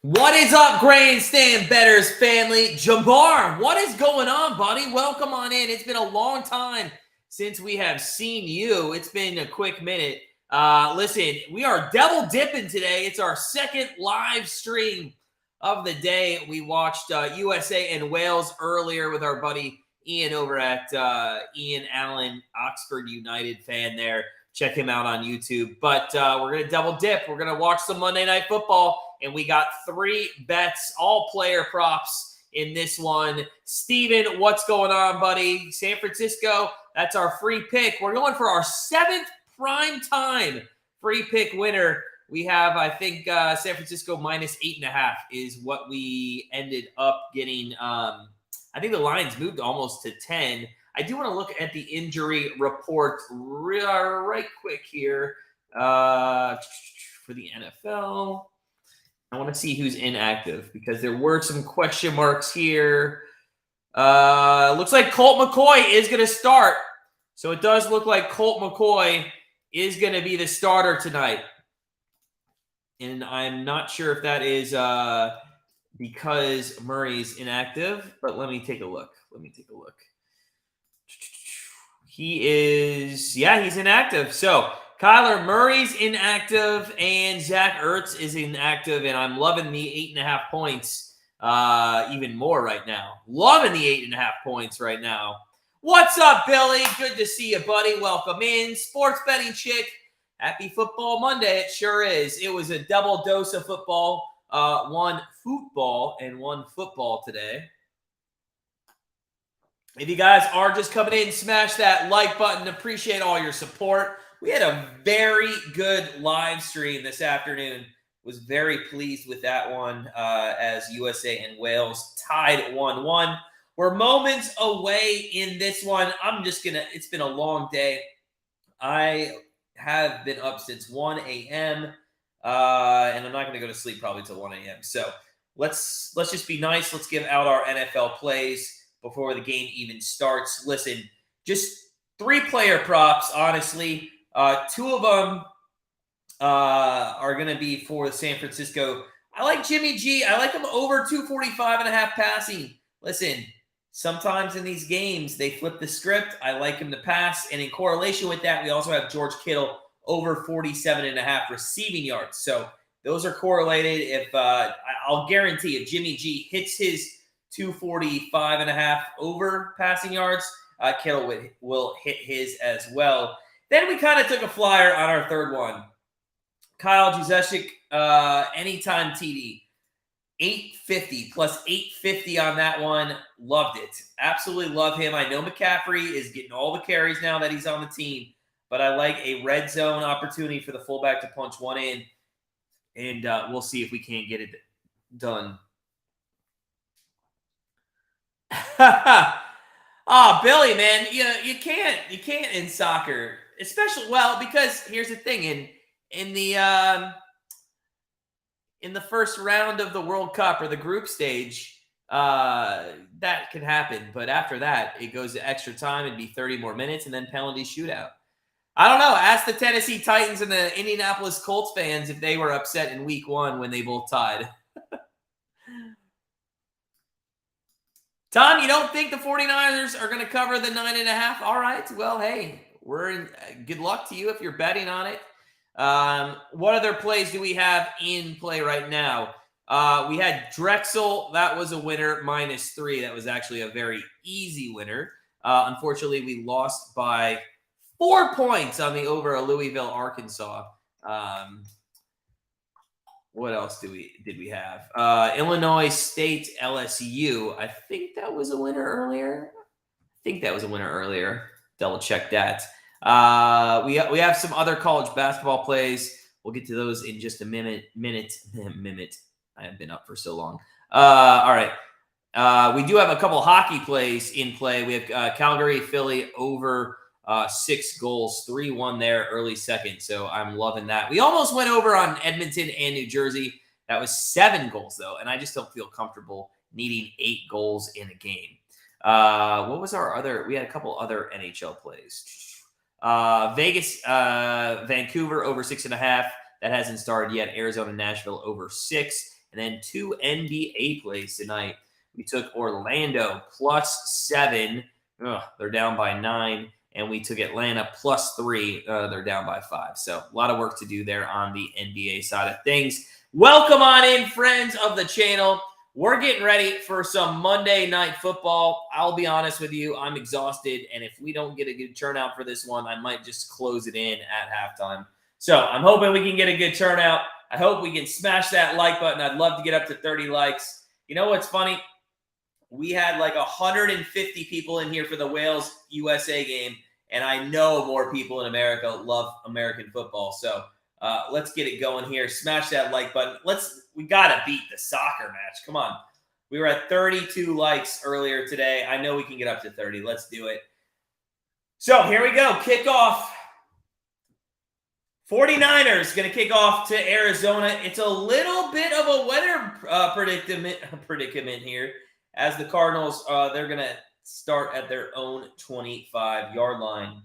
What is up, Grandstand Bettors family? Jamar, what is going on, buddy? Welcome on in. It's been a long time since we have seen you. It's been a quick minute. Listen, we are double dipping today. It's our second live stream of the day. We watched USA and Wales earlier with our buddy Ian over at Ian Allen, Oxford United fan there. Check him out on YouTube. But we're going to double dip. We're going to watch some Monday Night Football. And we got 3 bets, all player props in this one. Steven, what's going on, buddy? San Francisco, that's our free pick. We're going for our 7th prime time free pick winner. We have, I think, San Francisco minus 8.5 is what we ended up getting. I think the lines moved almost to 10. I do want to look at the injury report right quick here for the NFL. I want to see who's inactive because there were some question marks here. Looks like Colt McCoy is going to start. So it does look like Colt McCoy is going to be the starter tonight. And I'm not sure if that is because Murray's inactive, but let me take a look. He is, he's inactive. So Kyler Murray's inactive and Zach Ertz is inactive, and I'm loving the 8.5 points even more right now. Loving the 8.5 points right now. What's up, Billy? Good to see you, buddy. Welcome in. Sports betting chick. Happy Football Monday. It sure is. It was a double dose of football. One football and one football today. If you guys are just coming in, smash that like button. Appreciate all your support. We had a very good live stream this afternoon. Was very pleased with that one as USA and Wales tied 1-1. We're moments away in this one. It's been a long day. I have been up since 1 a.m. And I'm not going to go to sleep probably till 1 a.m. So let's just be nice. Let's give out our NFL plays before the game even starts. Listen, just 3 player props, honestly. 2 of them are going to be for San Francisco. I like Jimmy G. I like him over 245.5 passing. Listen, sometimes in these games, they flip the script. I like him to pass. And in correlation with that, we also have George Kittle over 47.5 receiving yards. So those are correlated. If I'll guarantee if Jimmy G hits his 245.5 over passing yards, Kittle will hit his as well. Then we kind of took a flyer on our third one. Kyle Juszczyk, anytime TD. 850 plus 850 on that one. Loved it. Absolutely love him. I know McCaffrey is getting all the carries now that he's on the team, but I like a red zone opportunity for the fullback to punch one in, and we'll see if we can't get it done. Oh, Billy, man, you can't in soccer, especially because here's the thing in the first round of the World Cup or the group stage, that can happen, but after that it goes to extra time and be 30 more minutes and then penalty shootout. I don't know. Ask the Tennessee Titans and the Indianapolis Colts fans if they were upset in week 1 when they both tied. Tom, you don't think the 49ers are going to cover the 9.5? All right. Well, hey, good luck to you if you're betting on it. What other plays do we have in play right now? We had Drexel. That was a winner, -3. That was actually a very easy winner. Unfortunately, we lost by 4 points on the over of Louisville, Arkansas. What else did we have? Illinois State, LSU. I think that was a winner earlier. Double check that. We have some other college basketball plays. We'll get to those in just a minute. I have been up for so long. All right. We do have a couple hockey plays in play. We have Calgary, Philly over 6 goals, 3-1 there, early second. So I'm loving that. We almost went over on Edmonton and New Jersey. That was 7 goals, though, and I just don't feel comfortable needing 8 goals in a game. What was our other? We had a couple other NHL plays. Vegas, Vancouver over 6.5. That hasn't started yet. Arizona, Nashville over 6. And then 2 NBA plays tonight. We took Orlando +7. They're down by 9. And we took Atlanta +3. They're down by 5. So a lot of work to do there on the NBA side of things. Welcome on in, friends of the channel. We're getting ready for some Monday Night Football. I'll be honest with you, I'm exhausted. And if we don't get a good turnout for this one, I might just close it in at halftime. So I'm hoping we can get a good turnout. I hope we can smash that like button. I'd love to get up to 30 likes. You know what's funny? We had like 150 people in here for the Wales-USA game, and I know more people in America love American football. So let's get it going here. Smash that like button. We got to beat the soccer match. Come on. We were at 32 likes earlier today. I know we can get up to 30. Let's do it. So here we go. Kickoff. 49ers going to kick off to Arizona. It's a little bit of a weather predicament here, as the Cardinals, they're going to start at their own 25-yard line.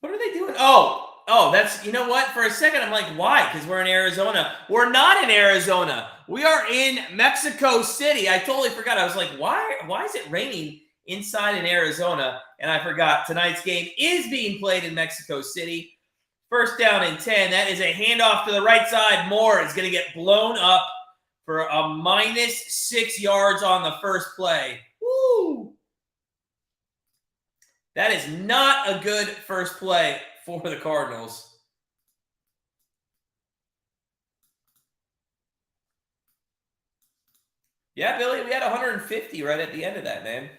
What are they doing? Oh, that's, you know what? For a second, I'm like, why? Because we're in Arizona. We're not in Arizona. We are in Mexico City. I totally forgot. I was like, why is it raining inside in Arizona? And I forgot tonight's game is being played in Mexico City. First down and 10. That is a handoff to the right side. Moore is going to get blown up for a -6 yards on the first play. Woo! That is not a good first play for the Cardinals. Yeah, Billy, we had 150 right at the end of that, man.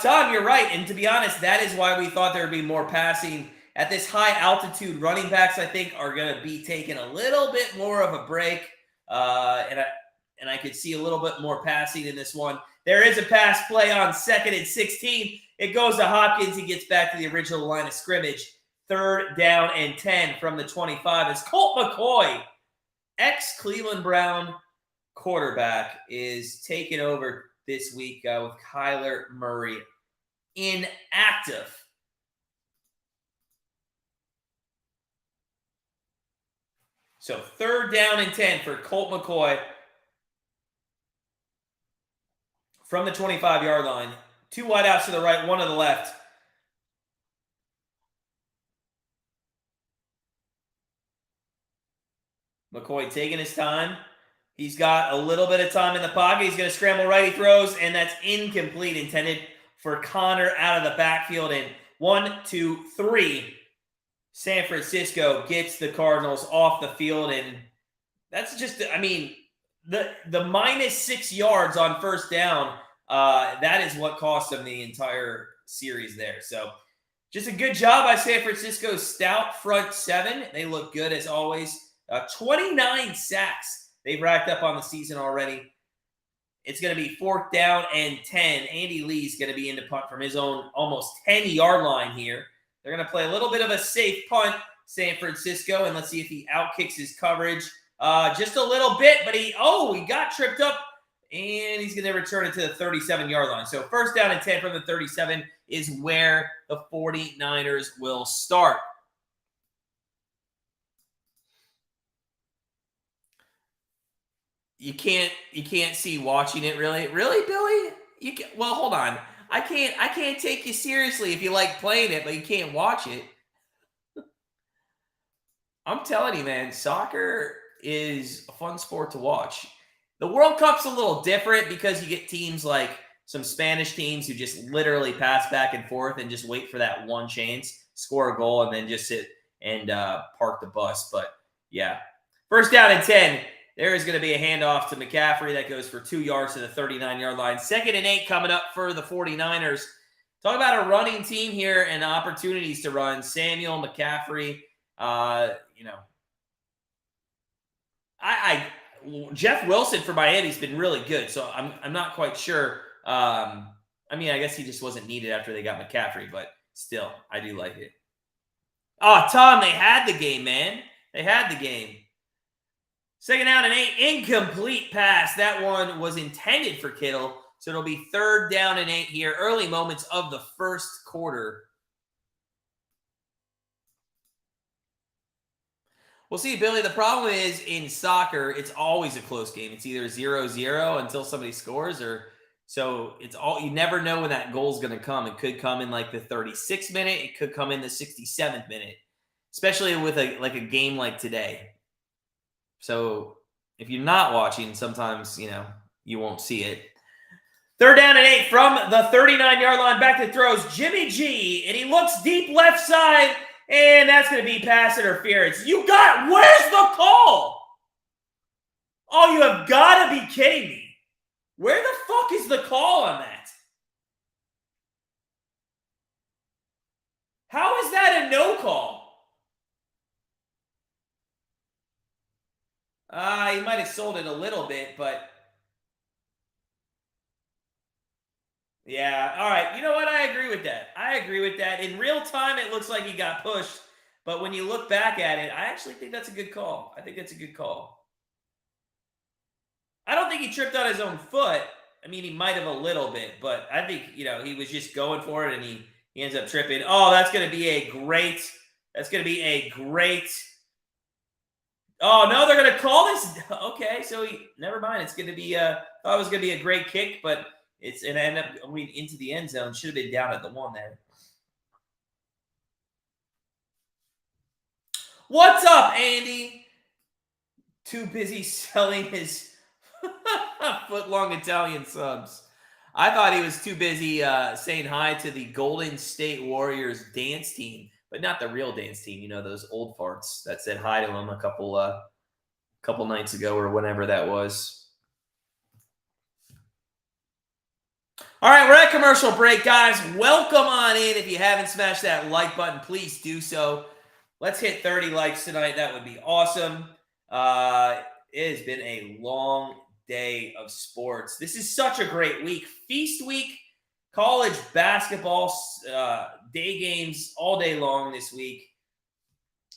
Tom, you're right. And to be honest, that is why we thought there would be more passing. At this high altitude, running backs, I think, are going to be taking a little bit more of a break. And I could see a little bit more passing in this one. There is a pass play on 2nd and 16. It goes to Hopkins. He gets back to the original line of scrimmage. 3rd down and 10 from the 25 as Colt McCoy, ex-Cleveland Brown quarterback, is taking over this week with Kyler Murray inactive. So 3rd down and 10 for Colt McCoy from the 25-yard line. 2 wideouts to the right, 1 to the left. McCoy taking his time. He's got a little bit of time in the pocket. He's going to scramble right. He throws, and that's incomplete, intended for Connor out of the backfield. And 1, 2, 3. San Francisco gets the Cardinals off the field. And that's just, I mean, the -6 yards on first down, that is what cost them the entire series there. So just a good job by San Francisco's stout front 7. They look good as always. 29 sacks they've racked up on the season already. It's going to be 4th down and 10. Andy Lee's going to be in to punt from his own almost 10-yard line here. They're going to play a little bit of a safe punt, San Francisco, and let's see if he outkicks his coverage just a little bit. But he got tripped up, and he's going to return it to the 37-yard line. So 1st down and 10 from the 37 is where the 49ers will start. You can't see watching it, really, Billy. Well, hold on. I can't take you seriously if you like playing it, but you can't watch it. I'm telling you, man, soccer is a fun sport to watch. The World Cup's a little different because you get teams like some Spanish teams who just literally pass back and forth and just wait for that one chance, score a goal, and then just sit and park the bus. But yeah, 1st down and 10. There is going to be a handoff to McCaffrey that goes for 2 yards to the 39-yard line. 2nd and 8 coming up for the 49ers. Talk about a running team here and opportunities to run. Samuel, McCaffrey, Jeff Wilson for Miami's been really good, so I'm not quite sure. I guess he just wasn't needed after they got McCaffrey, but still, I do like it. Oh, Tom, they had the game, man. They had the game. 2nd down and 8, incomplete pass. That one was intended for Kittle, so it'll be 3rd down and 8 here. Early moments of the first quarter. Well, see, Billy, the problem is in soccer, it's always a close game. It's either 0-0 until somebody scores, or so it's all, you never know when that goal's going to come. It could come in like the 36th minute. It could come in the 67th minute, especially with a game like today. So if you're not watching, sometimes, you won't see it. 3rd down and 8 from the 39-yard line. Back to throws Jimmy G, and he looks deep left side. And that's going to be pass interference. Where's the call? Oh, you have got to be kidding me. Where the fuck is the call on that? How is that a no call? He might have sold it a little bit, but yeah, all right. You know what? I agree with that. In real time, it looks like he got pushed. But when you look back at it, I actually think that's a good call. I don't think he tripped on his own foot. I mean, he might have a little bit, but I think, he was just going for it, and he ends up tripping. Oh, that's going to be a great. Oh, no, they're going to call this. Okay, so never mind. It's going to be, thought it was going to be a great kick, but it ended up going into the end zone. Should have been down at the 1 there. What's up, Andy? Too busy selling his foot-long Italian subs. I thought he was too busy saying hi to the Golden State Warriors dance team, but not the real dance team. Those old farts that said hi to him a couple nights ago or whenever that was. All right, we're at commercial break, guys. Welcome on in. If you haven't smashed that like button, please do so. Let's hit 30 likes tonight. That would be awesome. It has been a long day of sports. This is such a great week. Feast week, college basketball, day games all day long this week.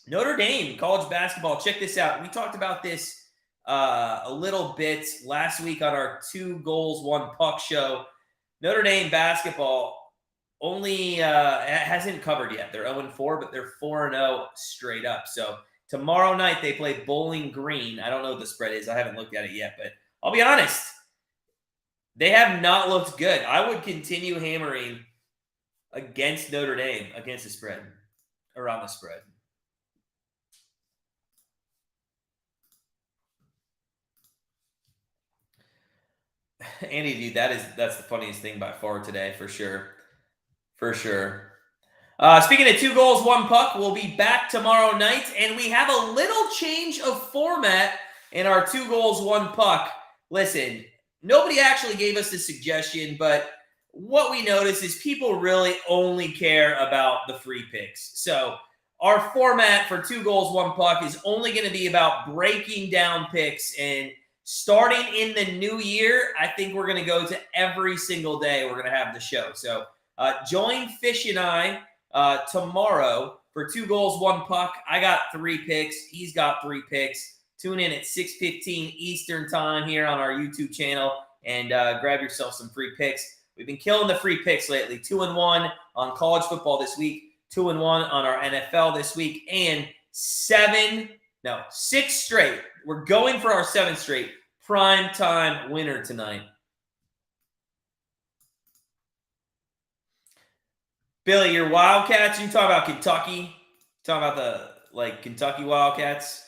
Notre Dame, college basketball. Check this out. We talked about this a little bit last week on our 2 goals, 1 puck show. Notre Dame basketball only hasn't covered yet. They're 0-4, but they're 4-0 straight up. So tomorrow night they play Bowling Green. I don't know what the spread is. I haven't looked at it yet, but I'll be honest. They have not looked good. I would continue hammering against Notre Dame, against the spread, around the spread. Andy, dude, that's the funniest thing by far today, for sure. Speaking of 2 goals, 1 puck, we'll be back tomorrow night, and we have a little change of format in our 2 goals, 1 puck. Listen, nobody actually gave us the suggestion, but what we notice is people really only care about the free picks. So our format for 2 goals, 1 puck is only going to be about breaking down picks, and starting in the new year, I think we're going to go to every single day we're going to have the show. So join Fish and I tomorrow for 2 goals, 1 puck. I got 3 picks. He's got 3 picks. Tune in at 6:15 Eastern time here on our YouTube channel and grab yourself some free picks. We've been killing the free picks lately. 2-1 on college football this week. 2-1 on our NFL this week. And 6 straight. We're going for our 7th straight prime time winner tonight. Billy, your Wildcats, you talking about Kentucky? You talking about the Kentucky Wildcats?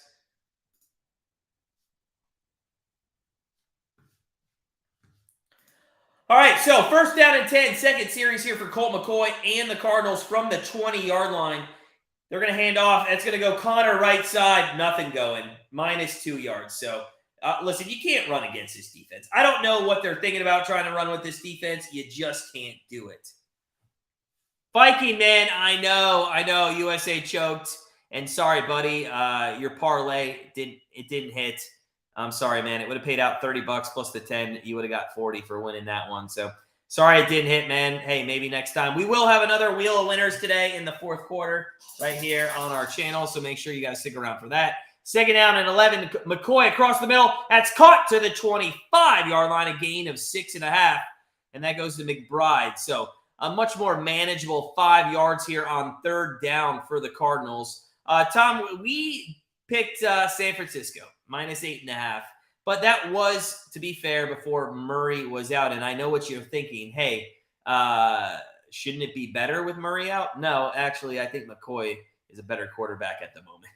All right, so 1st down and 10, 2nd series here for Colt McCoy and the Cardinals from the 20-yard line. They're going to hand off. That's going to go Connor right side. Nothing going. -2 yards. So, listen, you can't run against this defense. I don't know what they're thinking about trying to run with this defense. You just can't do it. Viking, man, I know. USA choked. And sorry, buddy, your parlay didn't hit. I'm sorry, man. It would have paid out $30 plus the 10. You would have got 40 for winning that one. So, sorry it didn't hit, man. Hey, maybe next time. We will have another Wheel of Winners today in the 4th quarter right here on our channel, so make sure you guys stick around for that. Second down and 11. McCoy across the middle. That's caught to the 25-yard line, a gain of 6.5. And that goes to McBride. So a much more manageable 5 yards here on third down for the Cardinals. Tom, we picked San Francisco, -8.5. But that was, to be fair, before Murray was out. And I know what you're thinking. Hey, shouldn't it be better with Murray out? No, actually, I think McCoy is a better quarterback at the moment.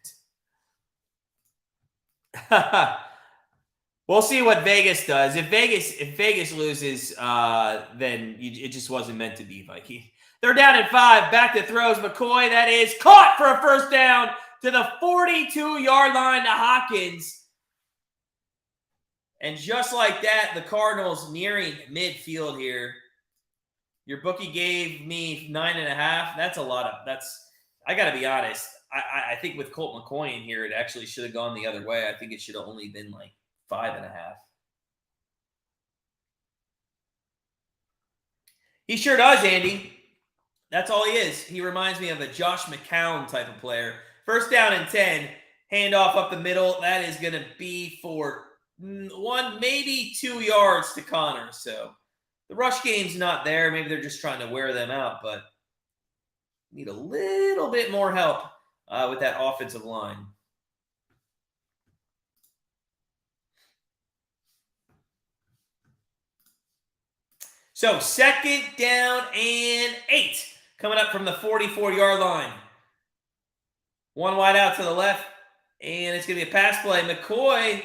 We'll see what Vegas does. If Vegas loses, then it just wasn't meant to be, Vikey. They're down at 5. Back to throws. McCoy, that is caught for a first down to the 42-yard line to Hopkins. And just like that, the Cardinals nearing midfield here. Your bookie gave me 9.5. That's a lot of. I got to be honest. I think with Colt McCoy in here, it actually should have gone the other way. I think it should have only been like 5.5. He sure does, Andy. That's all he is. He reminds me of a Josh McCown type of player. First down and 10. Handoff up the middle. That is going to be for 1, maybe 2 yards to Connor. So the rush game's not there. Maybe they're just trying to wear them out, but need a little bit more help with that offensive line. So second down and 8 coming up from the 44-yard line. One wide out to the left, and it's going to be a pass play. McCoy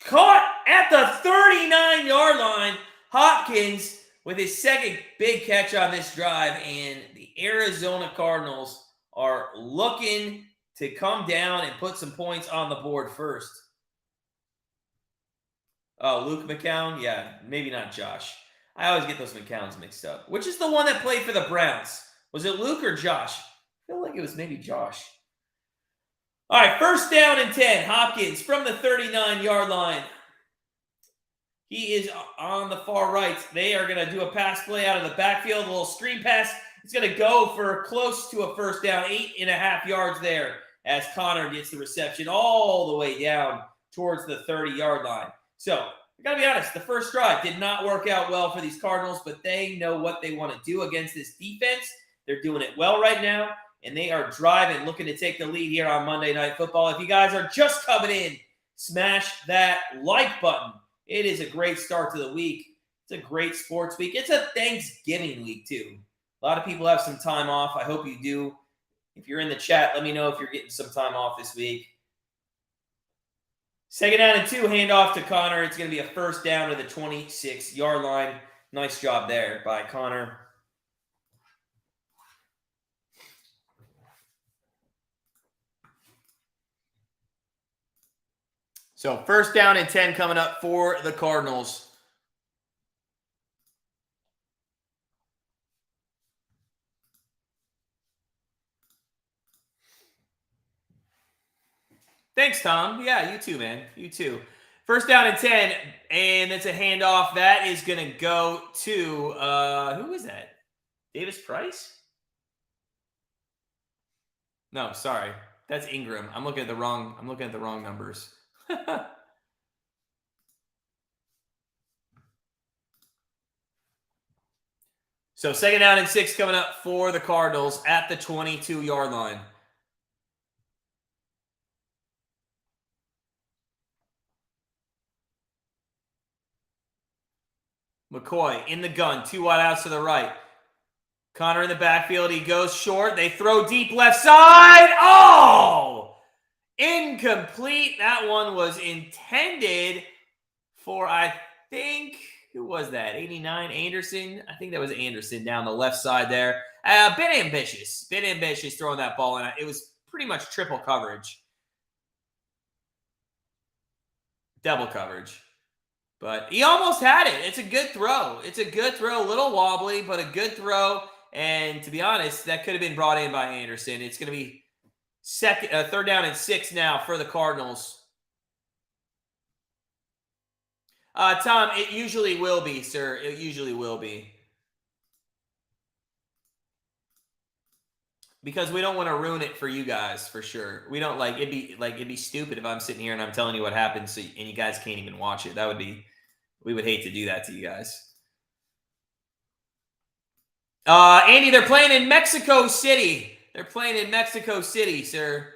caught at the 39-yard line. Hopkins with his second big catch on this drive, and the Arizona Cardinals are looking to come down and put some points on the board first. Oh, Luke McCown? Yeah, maybe not Josh. I always get those McCowns mixed up. Which is the one that played for the Browns? Was it Luke or Josh? I feel like it was maybe Josh. All right, first down and 10. Hopkins from the 39-yard line. He is on the far right. They are going to do a pass play out of the backfield, a little screen pass. It's going to go for close to a first down, 8.5 yards there as Connor gets the reception all the way down towards the 30-yard line. So, I got to be honest, the first drive did not work out well for these Cardinals, but they know what they want to do against this defense. They're doing it well right now, and they are driving, looking to take the lead here on Monday Night Football. If you guys are just coming in, smash that like button. It is a great start to the week. It's a great sports week. It's a Thanksgiving week, too. A lot of people have some time off. I hope you do. If you're in the chat, let me know if you're getting some time off this week. Second down and 2, handoff to Connor. It's going to be a first down to the 26-yard line. Nice job there by Connor. So first down and 10 coming up for the Cardinals. Thanks, Tom. Yeah, you too, man. You too. First down and 10, and it's a handoff. That is going to go to, who is that? Davis Price? No, sorry. That's Ingram. I'm looking at the wrong numbers. So second down and 6 coming up for the Cardinals at the 22-yard line. McCoy in the gun, 2 wide outs to the right. Connor in the backfield. He goes short. They throw deep left side. Oh! Incomplete. That one was intended for, I think, who was that? 89, Anderson? I think that was Anderson down the left side there. Bit ambitious throwing that ball in. It was pretty much triple coverage. Double coverage. But he almost had it. It's a good throw. A little wobbly, but a good throw. And to be honest, that could have been brought in by Anderson. It's going to be third down and 6 now for the Cardinals. Tom, it usually will be, sir. It usually will be. Because we don't want to ruin it for you guys, for sure. We don't it'd be stupid if I'm sitting here and I'm telling you what happened, and you guys can't even watch it. We would hate to do that to you guys. Andy, they're playing in Mexico City. They're playing in Mexico City, sir.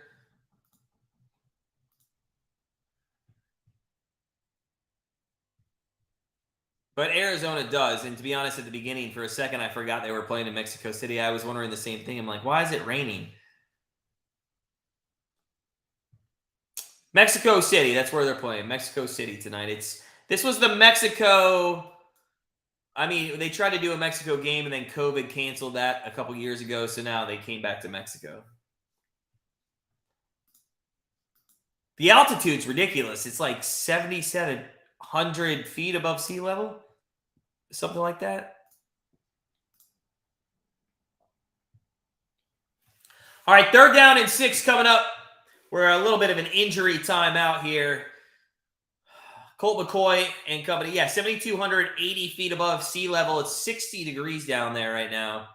But Arizona does, and to be honest, at the beginning, for a second, I forgot they were playing in Mexico City. I was wondering the same thing. I'm like, why is it raining? Mexico City, that's where they're playing. Mexico City tonight. This was the Mexico. I mean, they tried to do a Mexico game, and then COVID canceled that a couple years ago, so now they came back to Mexico. The altitude's ridiculous. It's like 7,700 feet above sea level. Something like that. All right, 3rd down and 6 coming up. We're a little bit of an injury timeout here. Colt McCoy and company. Yeah, 7,280 feet above sea level. It's 60 degrees down there right now.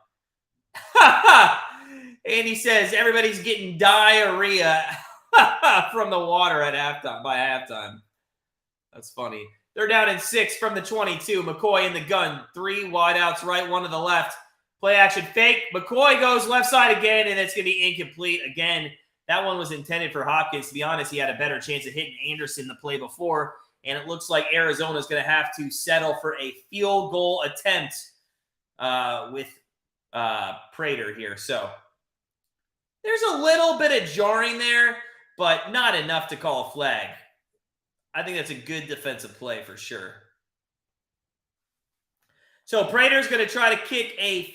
Andy says everybody's getting diarrhea from the water at halftime. By halftime. That's funny. They're down in 6 from the 22. McCoy in the gun. 3 wideouts right, 1 to the left. Play action fake. McCoy goes left side again, and it's going to be incomplete. Again, that one was intended for Hopkins. To be honest, he had a better chance of hitting Anderson the play before, and it looks like Arizona is going to have to settle for a field goal attempt with Prater here. So there's a little bit of jarring there, but not enough to call a flag. I think that's a good defensive play for sure. So Prater's going to try to kick a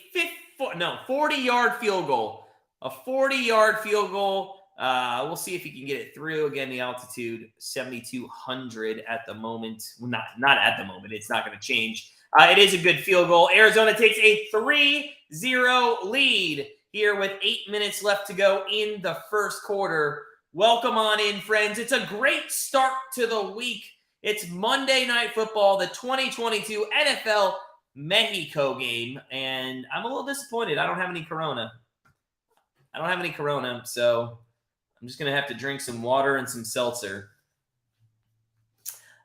40-yard field goal. A 40-yard field goal. We'll see if he can get it through. Again, the altitude, 7,200 at the moment. Well, not at the moment. It's not going to change. It is a good field goal. Arizona takes a 3-0 lead here with 8 minutes left to go in the first quarter. Welcome on in, friends. It's a great start to the week. It's Monday Night Football, the 2022 NFL Mexico game, and I'm a little disappointed. I don't have any Corona. So I'm just going to have to drink some water and some seltzer.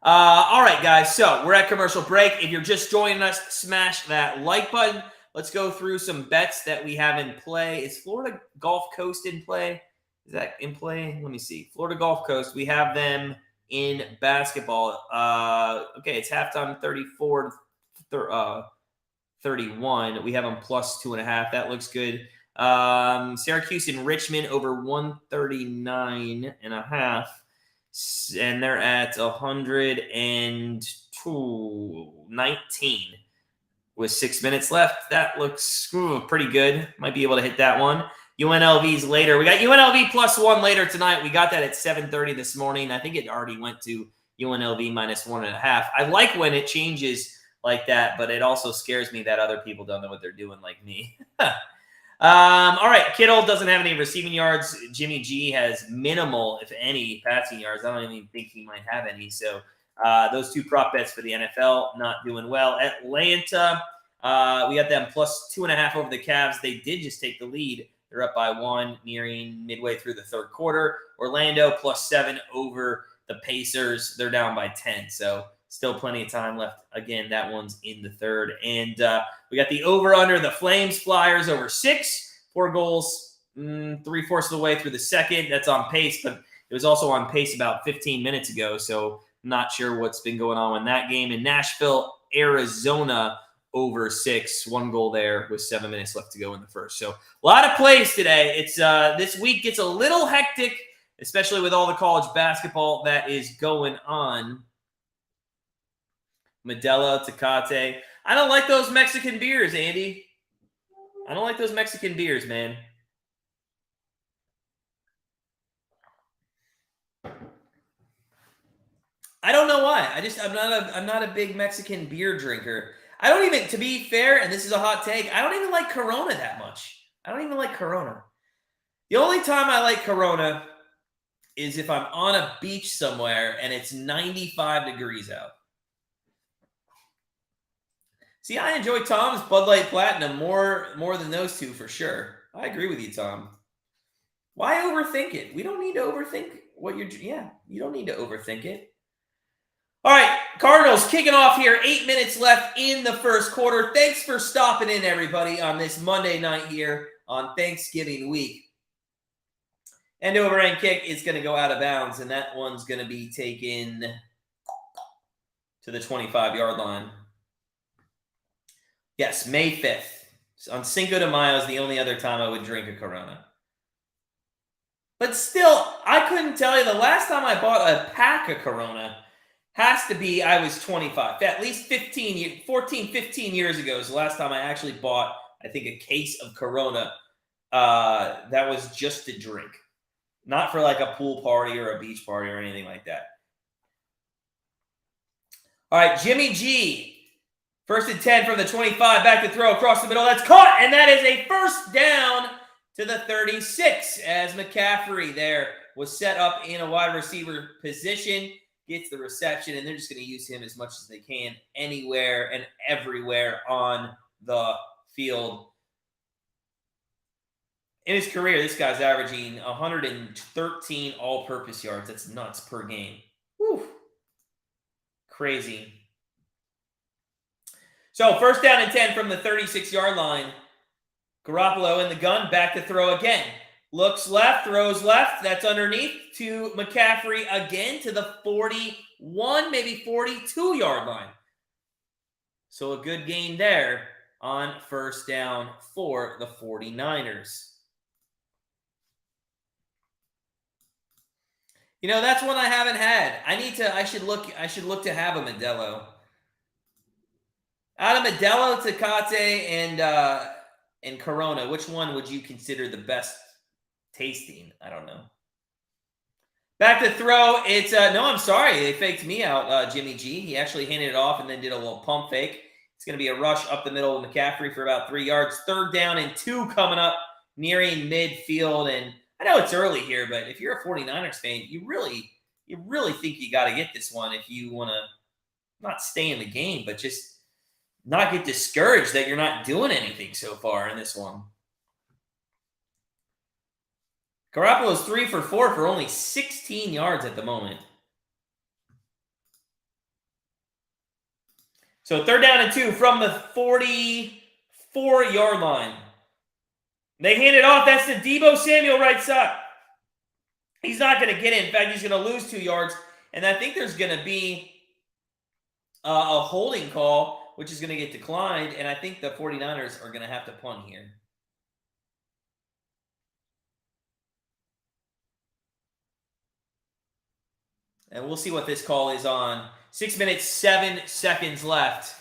All right, guys, so we're at commercial break. If you're just joining us, smash that like button. Let's go through some bets that we have in play. Is Florida Gulf Coast in play? Is that in play? Let me see. Florida Gulf Coast, we have them in basketball. Okay, it's halftime 34-31. We have them plus 2.5. That looks good. Syracuse and Richmond over 139.5. And they're at 119 with 6 minutes left. That looks pretty good. Might be able to hit that one. UNLV's later. We got UNLV +1 later tonight. We got that at 7:30 this morning. I think it already went to UNLV -1.5. I like when it changes like that, but it also scares me that other people don't know what they're doing like me. All right, Kittle doesn't have any receiving yards. Jimmy G has minimal, if any, passing yards. I don't even think he might have any. So those 2 prop bets for the NFL not doing well. Atlanta, we got them +2.5 over the Cavs. They did just take the lead. They're up by 1, nearing midway through the third quarter. Orlando +7 over the Pacers. They're down by 10. So still plenty of time left. Again, that one's in the third. And we got the over-under, the Flames Flyers over 6. 4 goals, 3/4 of the way through the second. That's on pace, but it was also on pace about 15 minutes ago. So not sure what's been going on in that game. In Nashville, Arizona over 6. 1 goal there with 7 minutes left to go in the first. So a lot of plays today. It's this week gets a little hectic, especially with all the college basketball that is going on. Modelo, Tecate. I don't like those Mexican beers, Andy. I don't like those Mexican beers, man. I don't know why. I'm not a big Mexican beer drinker. I don't even, to be fair, and this is a hot take, I don't even like Corona that much. I don't even like Corona. The only time I like Corona is if I'm on a beach somewhere and it's 95 degrees out. See, I enjoy Tom's Bud Light Platinum more than those two for sure. I agree with you, Tom. Why overthink it? We don't need to overthink what you're... Yeah, you don't need to overthink it. All right, Cardinals kicking off here. 8 minutes left in the first quarter. Thanks for stopping in, everybody, on this Monday night here on Thanksgiving week. End over end kick is going to go out of bounds, and that one's going to be taken to the 25-yard line. Yes, May 5th. On Cinco de Mayo is the only other time I would drink a Corona. But still, I couldn't tell you. The last time I bought a pack of Corona has to be I was 25. At least 14, 15 years ago is the last time I actually bought, I think, a case of Corona that was just to drink. Not for like a pool party or a beach party or anything like that. All right, Jimmy G. 1st and 10 from the 25. Back to throw across the middle. That's caught, and that is a first down to the 36 as McCaffrey there was set up in a wide receiver position. Gets the reception, and they're just going to use him as much as they can anywhere and everywhere on the field. In his career, this guy's averaging 113 all-purpose yards. That's nuts per game. Whew. Crazy. So, 1st down and 10 from the 36-yard line. Garoppolo in the gun, back to throw again. Looks left, throws left. That's underneath to McCaffrey again to the 41, maybe 42-yard line. So, a good gain there on 1st down for the 49ers. You know, that's one I haven't had. I should look to have a Modelo. Out of Modelo, Tecate, and Corona, which one would you consider the best tasting? I don't know. Back to throw. It's no, I'm sorry. They faked me out, Jimmy G. He actually handed it off and then did a little pump fake. It's going to be a rush up the middle of McCaffrey for about 3 yards. 3rd down and 2 coming up, nearing midfield. And I know it's early here, but if you're a 49ers fan, you really think you got to get this one if you want to not stay in the game, but just not get discouraged that you're not doing anything so far in this one. Garoppolo's 3 for 4 for only 16 yards at the moment. So 3rd down and 2 from the 44-yard line. They hand it off. That's to Deebo Samuel right side. He's not going to get in. In fact, he's going to lose 2 yards. And I think there's going to be a holding call, which is going to get declined. And I think the 49ers are going to have to punt here. And we'll see what this call is on. 6 minutes, 7 seconds left.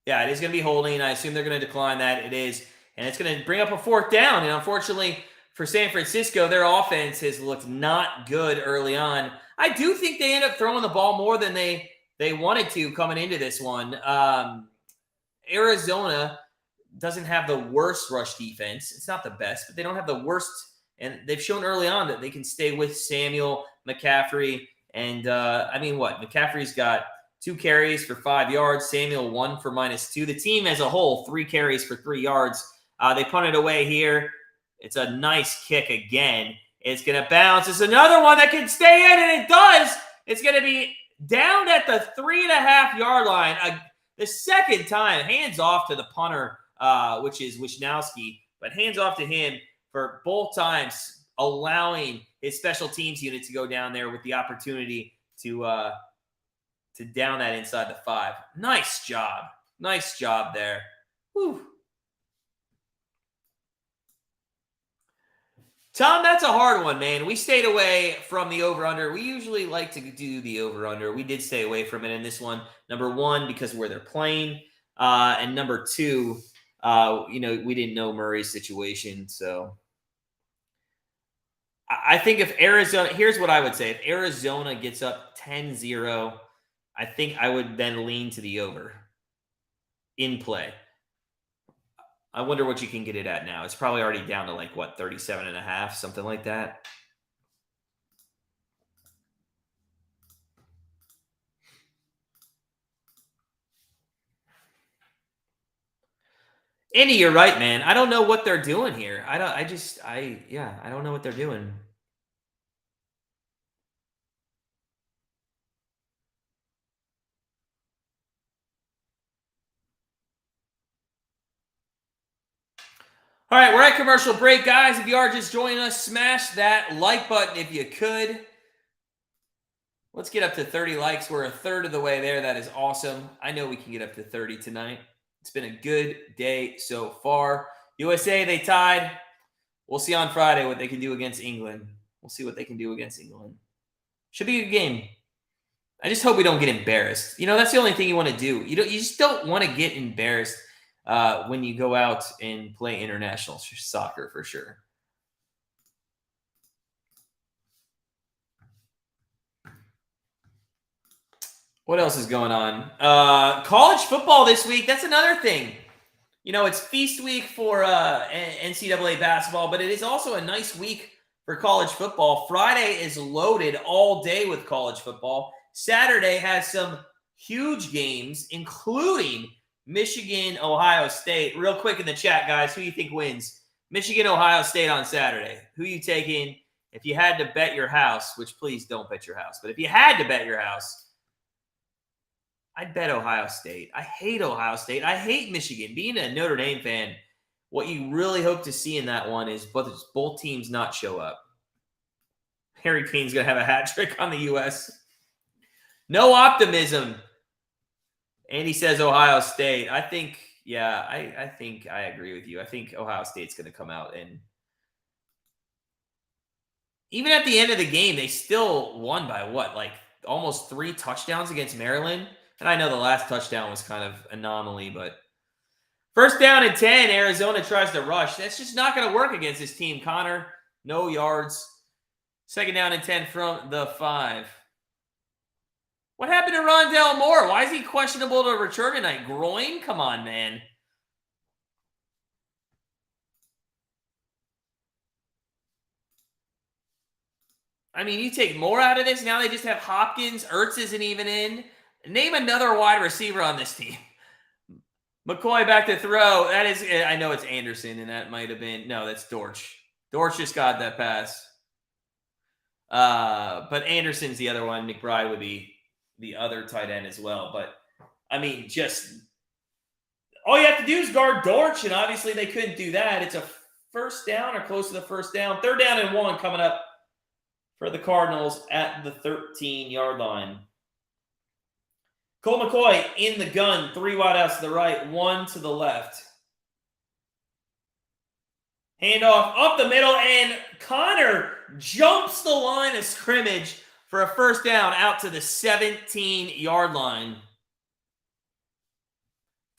Yeah, it is going to be holding. I assume they're going to decline that. It is. And it's going to bring up a 4th down. And unfortunately for San Francisco, their offense has looked not good early on. I do think they end up throwing the ball more than they wanted to coming into this one. Arizona doesn't have the worst rush defense. It's not the best, but they don't have the worst. And they've shown early on that they can stay with Samuel, McCaffrey. And, McCaffrey's got 2 carries for 5 yards. Samuel 1 for -2. The team as a whole, 3 carries for 3 yards. They punted away here. It's a nice kick again. It's going to bounce. It's another one that can stay in, and it does. It's going to be down at the 3.5-yard line. The second time, hands off to the punter, which is Wisnowski, but hands off to him for both times allowing his special teams unit to go down there with the opportunity to down that inside the 5. Nice job. Nice job there. Whew. Tom, that's a hard one, man. We stayed away from the over-under. We usually like to do the over-under. We did stay away from it in this one. Number 1, because of where they're playing. And number 2, we didn't know Murray's situation. So I think if Arizona, here's what I would say. If Arizona gets up 10-0, I think I would then lean to the over in play. I wonder what you can get it at now. It's probably already down to 37.5, something like that. Andy, you're right, man. I don't know what they're doing here. I don't know what they're doing. All right, we're at commercial break, guys. If you are just joining us, smash that like button if you could. Let's get up to 30 likes. We're a third of the way there. That is awesome. I know we can get up to 30 tonight. It's been a good day so far. USA, they tied. We'll see on Friday what they can do against England. We'll see what they can do against England. Should be a good game. I just hope we don't get embarrassed. You know, that's the only thing you want to do. You just don't want to get embarrassed when you go out and play international soccer for sure. What else is going on? College football this week. That's another thing. You know, it's feast week for NCAA basketball, but it is also a nice week for college football. Friday is loaded all day with college football. Saturday has some huge games, including Michigan, Ohio State. Real quick in the chat, guys, who do you think wins? Michigan, Ohio State on Saturday. Who are you taking? If you had to bet your house, which please don't bet your house, but if you had to bet your house, I'd bet Ohio State. I hate Ohio State. I hate Michigan. Being a Notre Dame fan, what you really hope to see in that one is both teams not show up. Harry Kane's going to have a hat trick on the U.S. No optimism. And he says Ohio State. I think I agree with you. I think Ohio State's going to come out, and even at the end of the game, they still won by what, like almost 3 touchdowns against Maryland. And I know the last touchdown was kind of anomaly, but first down and 10, Arizona tries to rush. That's just not going to work against this team, Connor. No yards. Second down and 10 from the 5. What happened to Rondell Moore? Why is he questionable to return tonight? Groin? Come on, man. I mean, you take Moore out of this, now they just have Hopkins. Ertz isn't even in. Name another wide receiver on this team. McCoy back to throw. That is, I know it's Anderson, and that might have been, no, that's Dortch. Dortch just got that pass. But Anderson's the other one. McBride would be the other tight end as well. But, I mean, just all you have to do is guard Dortch, and obviously they couldn't do that. It's a first down or close to the first down. Third down and 1 coming up for the Cardinals at the 13-yard line. Cole McCoy in the gun, 3 wideouts to the right, 1 to the left. Handoff up the middle, and Connor jumps the line of scrimmage for a first down out to the 17-yard line.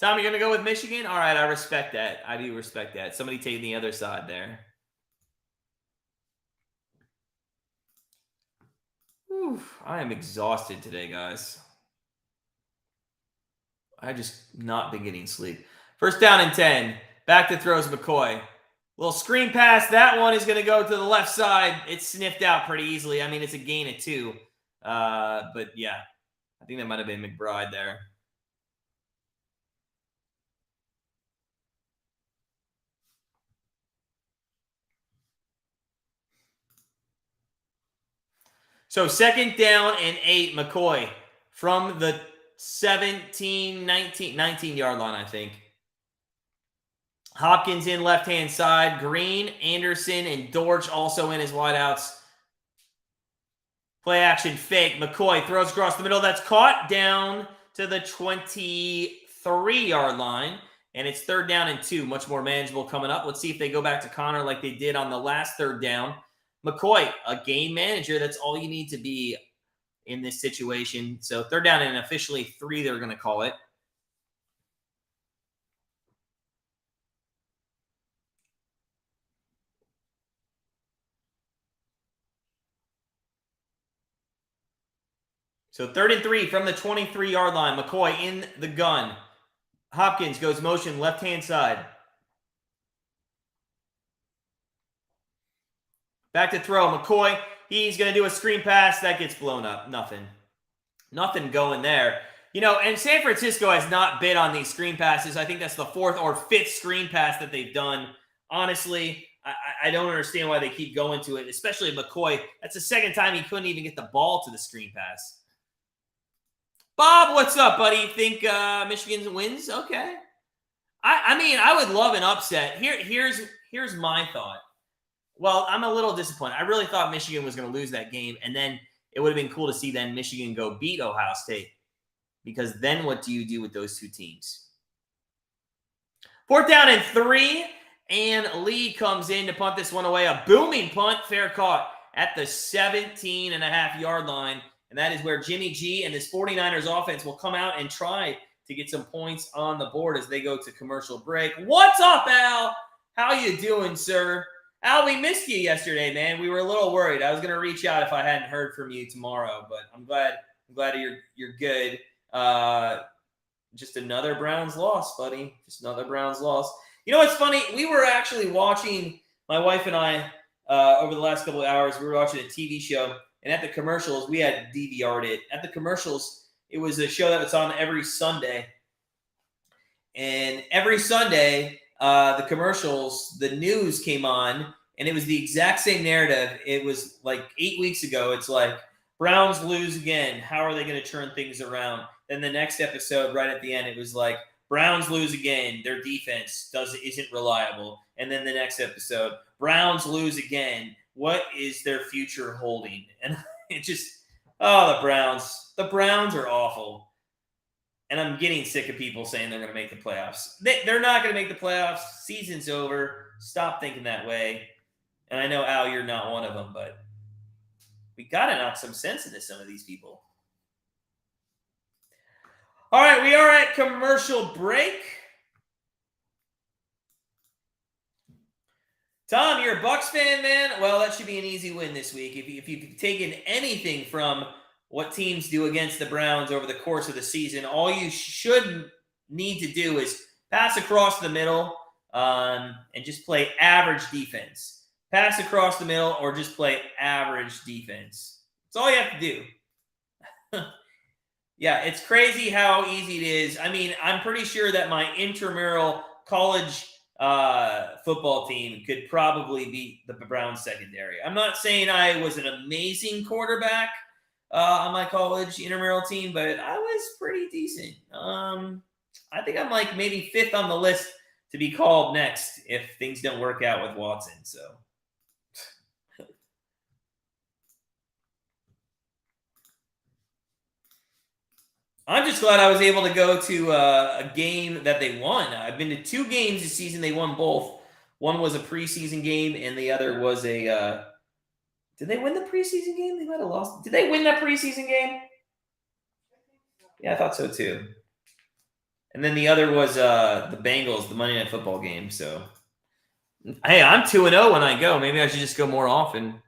Tom, you're going to go with Michigan? All right, I respect that. I do respect that. Somebody taking the other side there. Whew, I am exhausted today, guys. I've just not been getting sleep. First down and 10. Back to throws McCoy. Little screen pass. That one is going to go to the left side. It's sniffed out pretty easily. I mean, it's a gain of 2. But, yeah, I think that might have been McBride there. So, second down and 8, McCoy from the 19-yard line, I think. Hopkins in left-hand side. Green, Anderson, and Dortch also in as wideouts. Play action fake. McCoy throws across the middle. That's caught down to the 23-yard line. And it's third down and 2. Much more manageable coming up. Let's see if they go back to Connor like they did on the last third down. McCoy, a game manager. That's all you need to be in this situation. So third down and officially 3, they're going to call it. So 3rd and 3 from the 23-yard line. McCoy in the gun. Hopkins goes motion left-hand side. Back to throw. McCoy, he's going to do a screen pass. That gets blown up. Nothing going there. And San Francisco has not bid on these screen passes. I think that's the 4th or 5th screen pass that they've done. Honestly, I don't understand why they keep going to it, especially McCoy. That's the 2nd time he couldn't even get the ball to the screen pass. Bob, what's up, buddy? Think Michigan wins? Okay. I mean, I would love an upset. Here's my thought. Well, I'm a little disappointed. I really thought Michigan was going to lose that game, and then it would have been cool to see then Michigan go beat Ohio State. Because then what do you do with those two teams? 4th down and 3, and Lee comes in to punt this one away. A booming punt, fair caught at the 17.5-yard line. And that is where Jimmy G and this 49ers offense will come out and try to get some points on the board as they go to commercial break. What's up, Al? How you doing, sir? Al, we missed you yesterday, man. We were a little worried. I was going to reach out if I hadn't heard from you tomorrow, but I'm glad you're good. Just another Browns loss, buddy. Just another Browns loss. You know what's funny? We were actually watching, my wife and I, over the last couple of hours, we were watching a TV show, and at the commercials, we had DVR'd it. At the commercials, it was a show that was on every Sunday. And every Sunday, the commercials, the news came on, and it was the exact same narrative. It was like 8 weeks ago. It's like, Browns lose again. How are they going to turn things around? Then the next episode, right at the end, it was like, Browns lose again. Their defense isn't reliable. And then the next episode, Browns lose again. What is their future holding? And it just, the Browns. The Browns are awful. And I'm getting sick of people saying they're going to make the playoffs. They're not going to make the playoffs. Season's over. Stop thinking that way. And I know, Al, you're not one of them, but we got to knock some sense into some of these people. All right, we are at commercial break. Tom, you're a Bucs fan, man? Well, that should be an easy win this week. If you've taken anything from what teams do against the Browns over the course of the season, all you should need to do is pass across the middle and just play average defense. Pass across the middle or just play average defense. That's all you have to do. Yeah, it's crazy how easy it is. I mean, I'm pretty sure that my intramural college football team could probably beat the Browns secondary. I'm not saying I was an amazing quarterback on my college intramural team, but I was pretty decent. I think I'm like maybe 5th on the list to be called next if things don't work out with Watson. So. I'm just glad I was able to go to a game that they won. I've been to 2 games this season. They won both. One was a preseason game, and the other was a did they win the preseason game? They might have lost. Did they win that preseason game? Yeah, I thought so too. And then the other was the Bengals, the Monday Night Football game. So, hey, I'm 2-0 when I go. Maybe I should just go more often.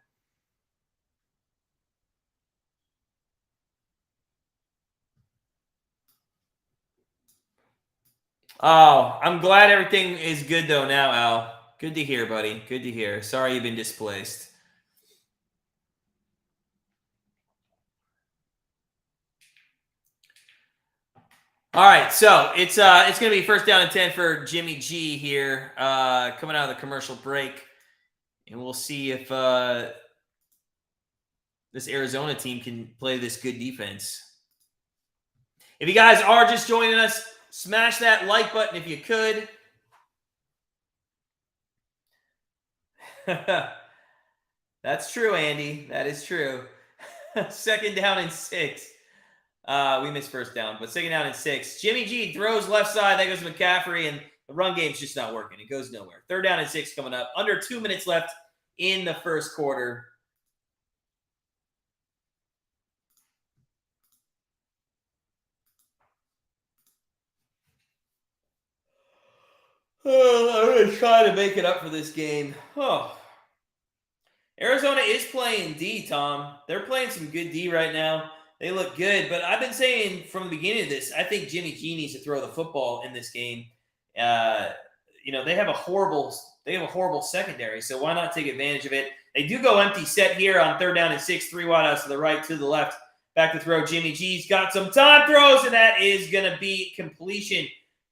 Oh, I'm glad everything is good, though, now, Al. Good to hear, buddy. Good to hear. Sorry you've been displaced. All right, so it's going to be 1st down and 10 for Jimmy G here, coming out of the commercial break. And we'll see if this Arizona team can play this good defense. If you guys are just joining us, smash that like button if you could. That's true, Andy. That is true. 2nd down and 6. We missed 1st down, but 2nd down and 6. Jimmy G throws left side. That goes to McCaffrey, and the run game's just not working. It goes nowhere. 3rd down and 6 coming up. Under 2 minutes left in the 1st quarter. I'm going to try to make it up for this game. Oh. Arizona is playing D, Tom. They're playing some good D right now. They look good, but I've been saying from the beginning of this, I think Jimmy G needs to throw the football in this game. They have a horrible secondary, so why not take advantage of it? They do go empty set here on 3rd down and 6, 3 wideouts to the right, to the left. Back to throw. Jimmy G's got some time throws, and that is going to be completion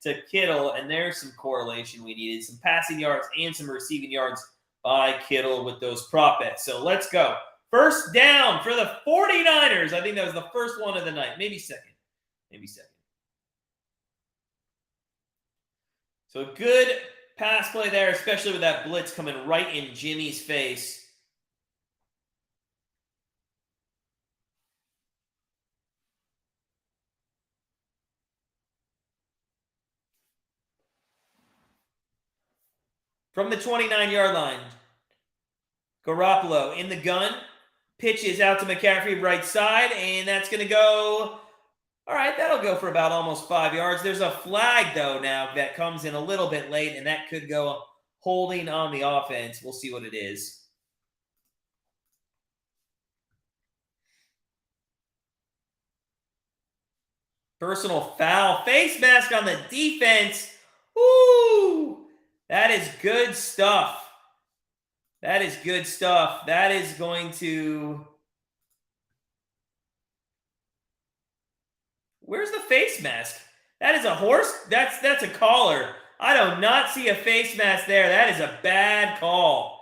to Kittle. And there's some correlation we needed. Some passing yards and some receiving yards by Kittle with those prop bets. So let's go. First down for the 49ers. I think that was the first one of the night. Maybe second. So a good pass play there, especially with that blitz coming right in Jimmy's face. From the 29-yard line, Garoppolo in the gun, pitches out to McCaffrey right side, and that's going to go, all right, that'll go for about almost 5 yards. There's a flag, though, now that comes in a little bit late, and that could go holding on the offense. We'll see what it is. Personal foul. Face mask on the defense. Woo! That is good stuff. That is good stuff. That is going to... Where's the face mask? That is a horse? That's a collar. I do not see a face mask there. That is a bad call.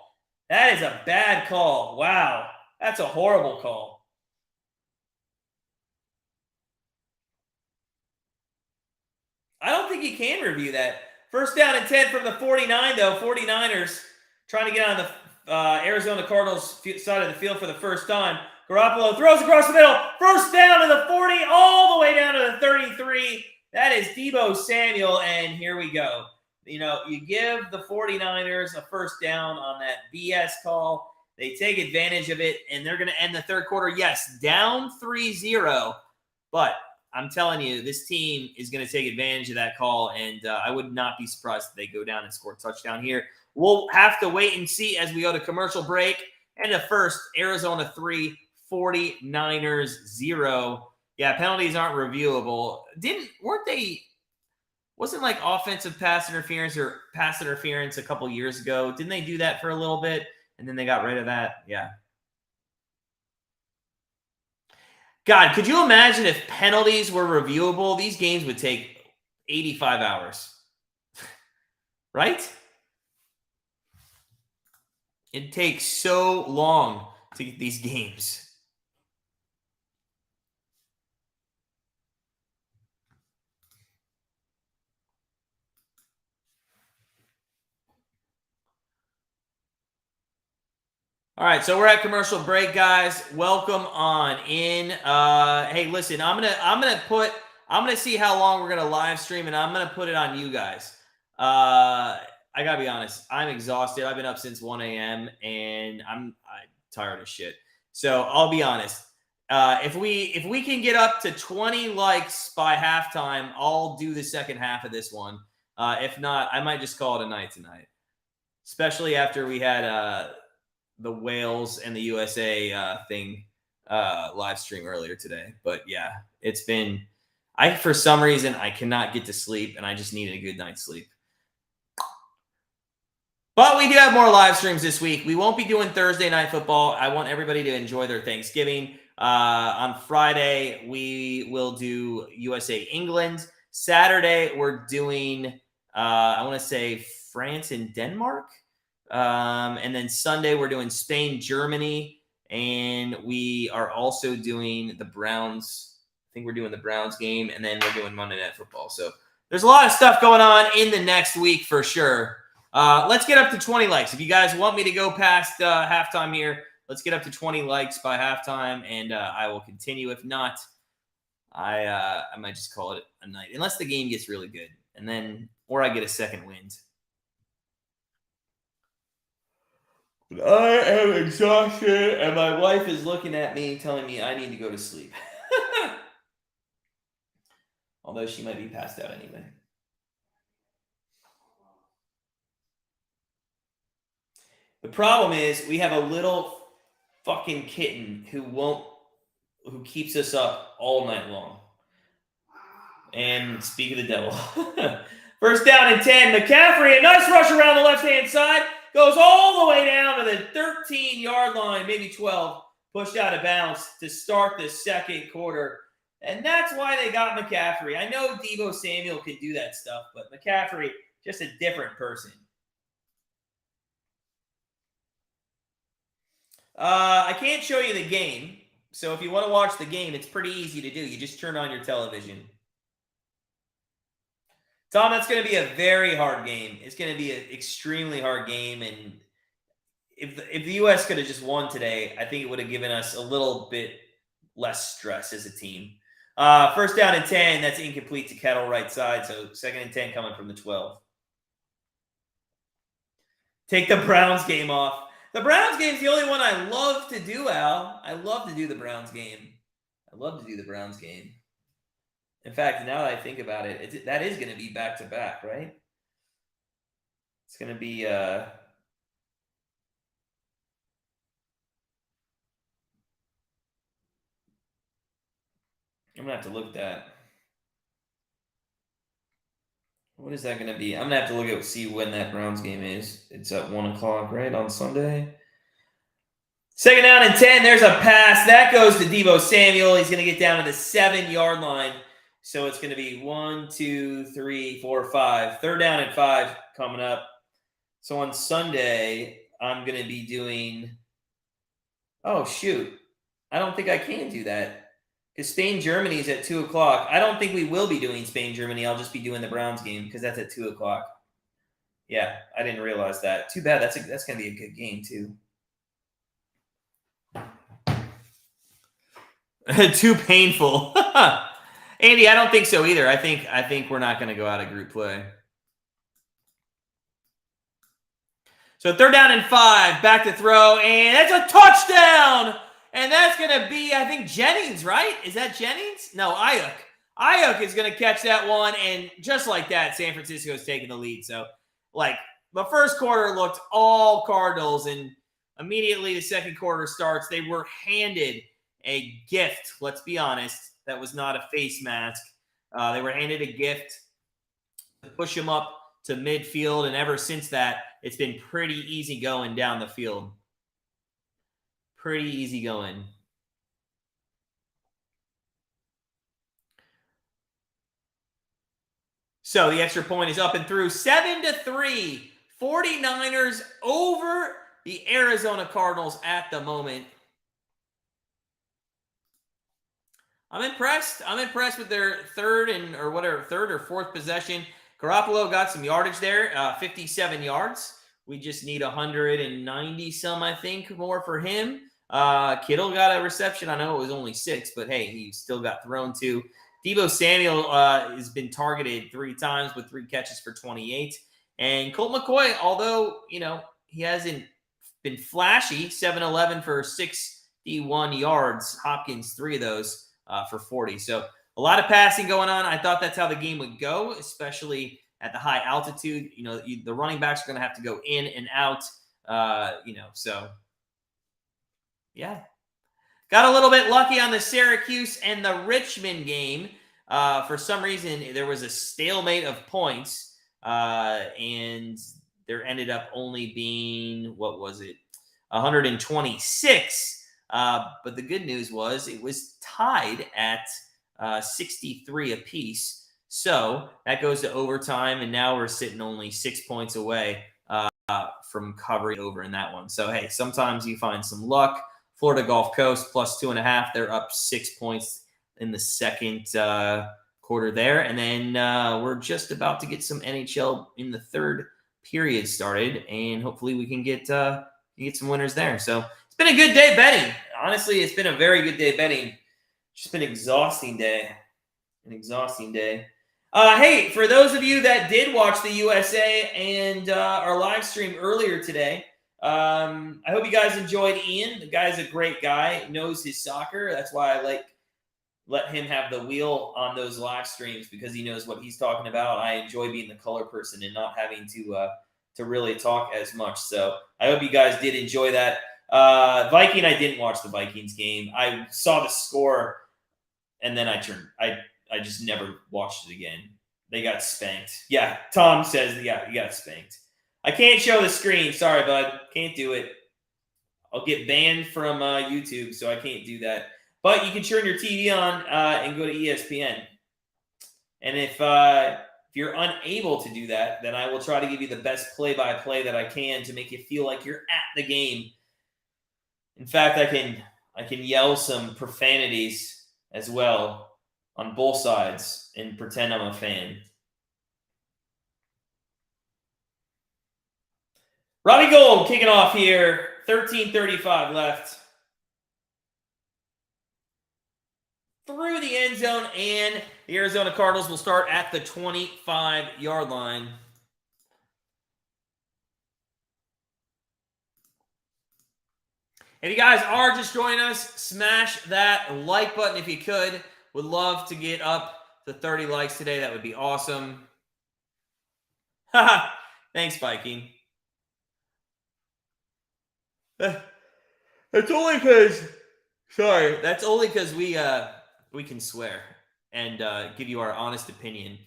That is a bad call. Wow. That's a horrible call. I don't think he can review that. First down and 10 from the 49, though. 49ers trying to get on the Arizona Cardinals side of the field for the first time. Garoppolo throws across the middle. First down to the 40, all the way down to the 33. That is Deebo Samuel, and here we go. You know, you give the 49ers a first down on that BS call. They take advantage of it, and they're going to end the third quarter, yes, down 3-0. But I'm telling you, this team is going to take advantage of that call, and I would not be surprised if they go down and score a touchdown here. We'll have to wait and see as we go to commercial break. And the first, Arizona 3, 49ers 0. Yeah, penalties aren't reviewable. Wasn't like offensive pass interference or pass interference a couple years ago? Didn't they do that for a little bit, and then they got rid of that? Yeah. God, could you imagine if penalties were reviewable? These games would take 85 hours. Right? It takes so long to get these games. All right, so we're at commercial break, guys. Welcome on in. Hey, listen, I'm gonna see how long we're gonna live stream, and I'm gonna put it on you guys. I gotta be honest, I'm exhausted. I've been up since 1 a.m. and I'm tired of shit. So I'll be honest. If we can get up to 20 likes by halftime, I'll do the second half of this one. If not, I might just call it a night tonight. Especially after we had the Wales and the USA thing live stream earlier today. But yeah, it's been, for some reason, I cannot get to sleep, and I just needed a good night's sleep. But we do have more live streams this week. We won't be doing Thursday Night Football. I want everybody to enjoy their Thanksgiving. On Friday, we will do USA England. Saturday, we're doing, I want to say France and Denmark. And then Sunday, we're doing Spain, Germany. And we are also doing the Browns. I think we're doing the Browns game. And then we're doing Monday Night Football. So there's a lot of stuff going on in the next week for sure. Let's get up to 20 likes. If you guys want me to go past halftime here, let's get up to 20 likes by halftime, and I will continue. If not, I might just call it a night, unless the game gets really good, and then or I get a second wind. But I am exhausted, and my wife is looking at me, telling me I need to go to sleep. Although she might be passed out anyway. The problem is we have a little fucking kitten who keeps us up all night long. And speak of the devil. First down and 10. McCaffrey, a nice rush around the left-hand side. Goes all the way down to the 13-yard line, maybe 12. pushed out of bounds to start the second quarter. And that's why they got McCaffrey. I know Deebo Samuel can do that stuff, but McCaffrey, just a different person. I can't show you the game. So if you want to watch the game, it's pretty easy to do. You just turn on your television. Tom, that's going to be a very hard game. It's going to be an extremely hard game. And if the U.S. could have just won today, I think it would have given us a little bit less stress as a team. First down and 10, that's incomplete to Kettle right side. So second and 10 coming from the 12. Take the Browns game off. The Browns game is the only one I love to do, Al. I love to do the Browns game. I love to do the Browns game. In fact, now that I think about it, that is going to be back-to-back, right? It's going to be I'm going to have to look at that. What is that going to be? I'm going to have to look at see when that Browns game is. It's at 1 o'clock, right, on Sunday? Second down and 10. There's a pass. That goes to Deebo Samuel. He's going to get down to the 7-yard line. So it's going to be 1, 2, 3, 4, 5. Third down and 5 coming up. So on Sunday, I'm going to be doing – oh, shoot. I don't think I can do that. Because Spain-Germany is at 2 o'clock. I don't think we will be doing Spain-Germany. I'll just be doing the Browns game because that's at 2 o'clock. Yeah, I didn't realize that. Too bad. That's going to be a good game, too. Too painful. Andy, I don't think so either. I think we're not going to go out of group play. So third down and 5. Back to throw. And that's a touchdown! And that's going to be, I think, Jennings, right? Is that Jennings? No, Ayuk. Ayuk is going to catch that one, and just like that, San Francisco is taking the lead. So, like, the first quarter looked all Cardinals, and immediately the second quarter starts. They were handed a gift, let's be honest. That was not a face mask. They were handed a gift to push them up to midfield, and ever since that, it's been pretty easy going down the field. Pretty easy going. So the extra point is up and through. 7-3. 49ers over the Arizona Cardinals at the moment. I'm impressed. I'm impressed with their third or fourth possession. Garoppolo got some yardage there, 57 yards. We just need 190 some, I think, more for him. Kittle got a reception. I know it was only 6, but hey, he still got thrown to. Deebo Samuel has been targeted 3 times with 3 catches for 28. And Colt McCoy, although, he hasn't been flashy, 7-11 for 61 yards. Hopkins, 3 of those for 40. So a lot of passing going on. I thought that's how the game would go, especially at the high altitude. The running backs are going to have to go in and out, so yeah. Got a little bit lucky on the Syracuse and the Richmond game. For some reason, there was a stalemate of points, and there ended up only being, 126. But the good news was it was tied at 63 apiece. So that goes to overtime, and now we're sitting only 6 points away from covering over in that one. So, hey, sometimes you find some luck. Florida Gulf Coast plus 2.5. They're up 6 points in the second quarter there. And then we're just about to get some NHL in the third period started. And hopefully we can get some winners there. So it's been a good day betting. Honestly, it's been a very good day betting. It's just been an exhausting day. Hey, for those of you that did watch the USA and our live stream earlier today, I hope you guys enjoyed Ian. The guy's a great guy, knows his soccer. That's why I let him have the wheel on those live streams, because he knows what he's talking about. I enjoy being the color person and not having to really talk as much. So I hope you guys did enjoy that. I didn't watch the Vikings game. I saw the score, and then I just never watched it again. They got spanked. Yeah, Tom says, yeah, you got spanked. I can't show the screen. Sorry, bud. Can't do it. I'll get banned from YouTube, so I can't do that. But you can turn your TV on and go to ESPN. And if you're unable to do that, then I will try to give you the best play-by-play that I can to make you feel like you're at the game. In fact, I can yell some profanities as well on both sides and pretend I'm a fan. Robbie Gold kicking off here. 13:35 left. Through the end zone, and the Arizona Cardinals will start at the 25-yard line. If you guys are just joining us, smash that like button if you could. Would love to get up to 30 likes today. That would be awesome. Haha. Thanks, Viking. That's only because we can swear and give you our honest opinion,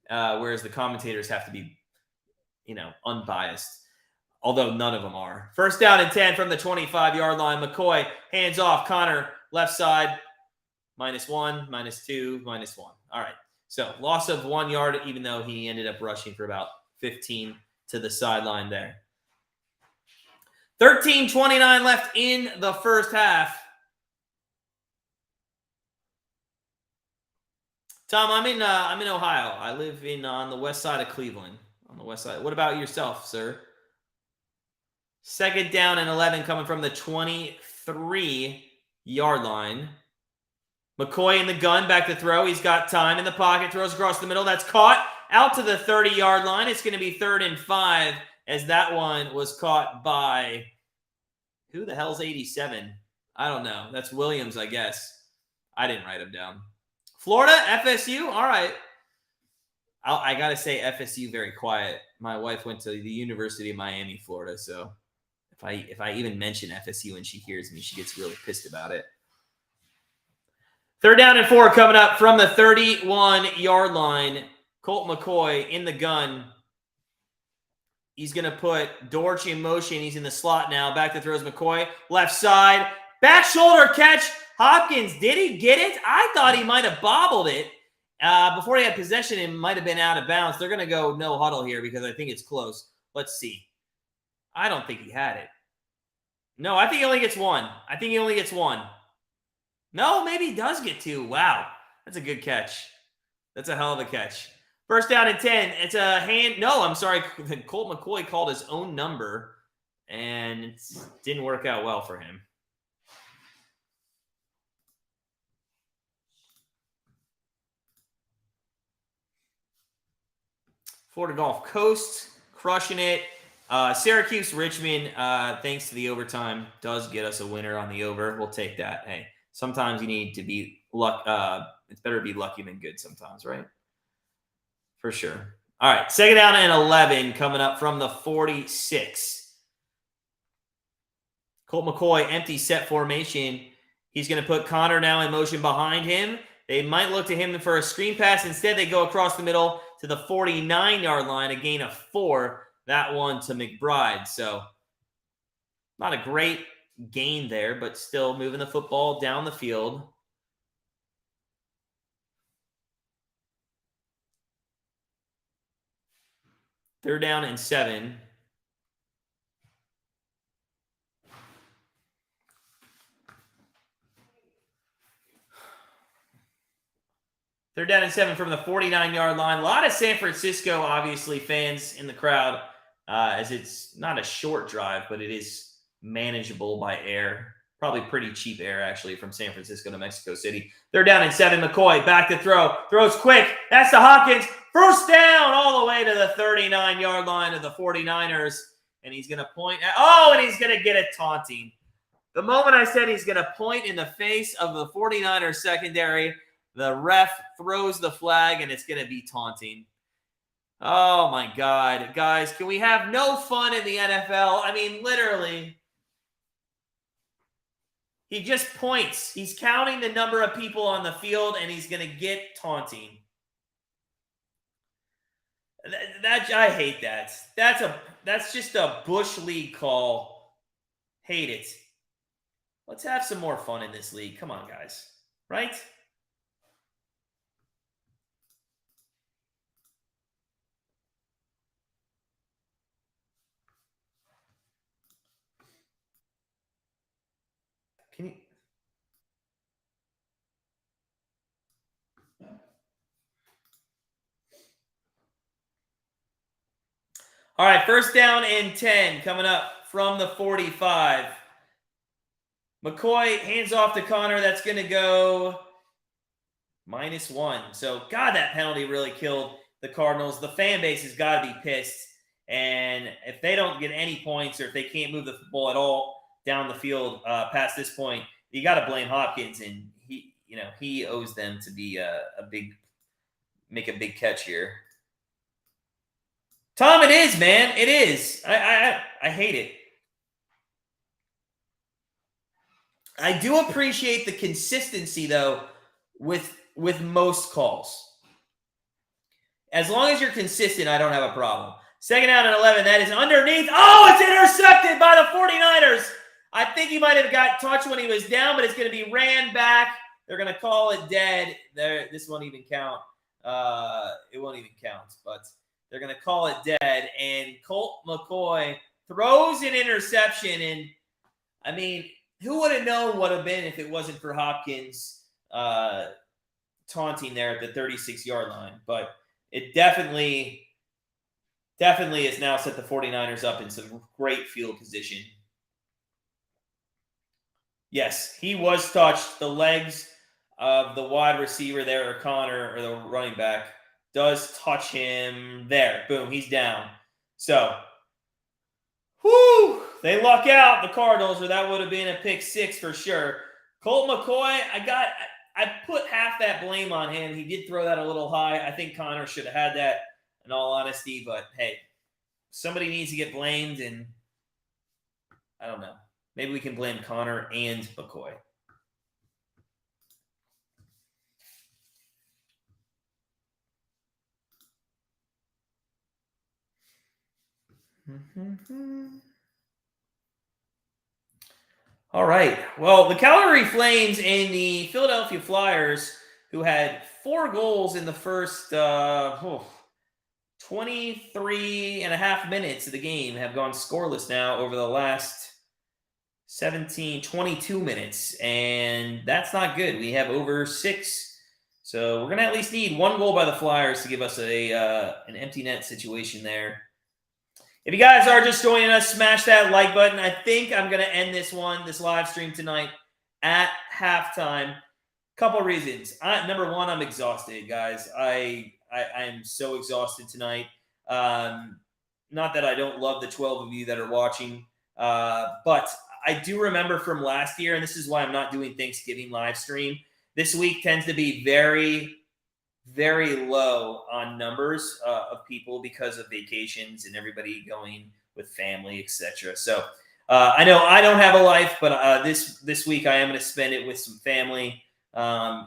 whereas the commentators have to be, unbiased. Although none of them are. First down and 10 from the 25-yard line. McCoy, hands off. Connor, left side, -1, -2, -1. All right. So loss of 1 yard, even though he ended up rushing for about 15 to the sideline there. 13:29 left in the first half. Tom, I'm in Ohio. I live on the west side of Cleveland. On the west side. What about yourself, sir? Second down and 11 coming from the 23-yard line. McCoy in the gun, back to throw. He's got time in the pocket, throws across the middle. That's caught out to the 30-yard line. It's going to be 3rd and 5 as that one was caught by, who the hell's 87? I don't know. That's Williams, I guess. I didn't write him down. Florida, FSU? All right. I got to say FSU very quiet. My wife went to the University of Miami, Florida, so if I even mention FSU and she hears me, she gets really pissed about it. 3rd down and 4 coming up from the 31-yard line. Colt McCoy in the gun. He's going to put Dortch in motion. He's in the slot now. Back to throws McCoy. Left side. Back shoulder catch. Hopkins, did he get it? I thought he might have bobbled it. Before he had possession, it might have been out of bounds. They're going to go no huddle here because I think it's close. Let's see. I don't think he had it. No, I think he only gets 1. No, maybe he does get 2. Wow. That's a good catch. That's a hell of a catch. First down and 10. It's a hand. No, I'm sorry. Colt McCoy called his own number, and it didn't work out well for him. Florida Gulf Coast, crushing it. Syracuse, Richmond, thanks to the overtime, does get us a winner on the over. We'll take that. Hey, sometimes you need to be it's better to be lucky than good sometimes, right? For sure. All right, 2nd down and 11 coming up from the 46. Colt McCoy, empty set formation. He's going to put Connor now in motion behind him. They might look to him for a screen pass. Instead, they go across the middle to the 49-yard line, a gain of 4. That one to McBride. So not a great gain there, but still moving the football down the field. Third down and 7. Third down and 7 from the 49-yard line. A lot of San Francisco, obviously, fans in the crowd, as it's not a short drive, but it is manageable by air. Probably pretty cheap air, actually, from San Francisco to Mexico City. Third down and 7. McCoy back to throw. Throws quick. That's to Hopkins. First down all the way to the 39-yard line of the 49ers. And he's going to point at – and he's going to get it taunting. The moment I said he's going to point in the face of the 49ers secondary, the ref throws the flag, and it's going to be taunting. Oh, my God. Guys, can we have no fun in the NFL? I mean, literally. He just points. He's counting the number of people on the field, and he's going to get taunting. I hate that. That's just a Bush League call. Hate it. Let's have some more fun in this league. Come on, guys. Right? Can you? All right, first down and 10 coming up from the 45. McCoy hands off to Connor. That's going to go -1. So, God, that penalty really killed the Cardinals. The fan base has got to be pissed. And if they don't get any points or if they can't move the ball at all down the field past this point, you got to blame Hopkins. And he owes them to be make a big catch here. Tom, it is, man. It is. I hate it. I do appreciate the consistency, though, with most calls. As long as you're consistent, I don't have a problem. Second down and 11. That is underneath. Oh, it's intercepted by the 49ers. I think he might have got touched when he was down, but it's going to be ran back. They're going to call it dead. This won't even count. It won't even count, but they're going to call it dead. And Colt McCoy throws an interception. And, I mean, who would have known what would have been if it wasn't for Hopkins taunting there at the 36-yard line? But it definitely has now set the 49ers up in some great field position. Yes, he was touched. The legs of the wide receiver there, or Connor, or the running back, does touch him there. Boom, he's down. So, whoo, they luck out, the Cardinals, or that would have been a pick 6 for sure. Colt McCoy, I put half that blame on him. He did throw that a little high. I think Connor should have had that, in all honesty. But, hey, somebody needs to get blamed, and I don't know. Maybe we can blame Connor and McCoy. All right. Well, the Calgary Flames and the Philadelphia Flyers, who had 4 goals in the first 23 and a half minutes of the game, have gone scoreless now over the last 22 minutes. And that's not good. We have over 6. So we're going to at least need 1 goal by the Flyers to give us an empty net situation there. If you guys are just joining us, smash that like button. I think I'm going to end this live stream tonight at halftime. Couple reasons. Number one, I'm exhausted, guys. I am so exhausted tonight. Not that I don't love the 12 of you that are watching, but I do remember from last year, and this is why I'm not doing Thanksgiving live stream. This week tends to be very, very low on numbers of people because of vacations and everybody going with family, etc. So I know I don't have a life, but this week I am going to spend it with some family. So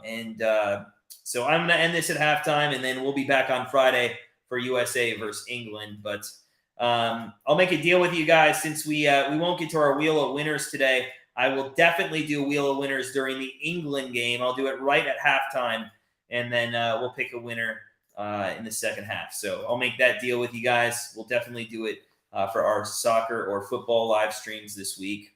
I'm going to end this at halftime, and then we'll be back on Friday for USA versus England. But I'll make a deal with you guys, since we won't get to our Wheel of Winners today. I will definitely do Wheel of Winners during the England game. I'll do it right at halftime, and then we'll pick a winner in the second half. So I'll make that deal with you guys. We'll definitely do it for our soccer or football live streams this week.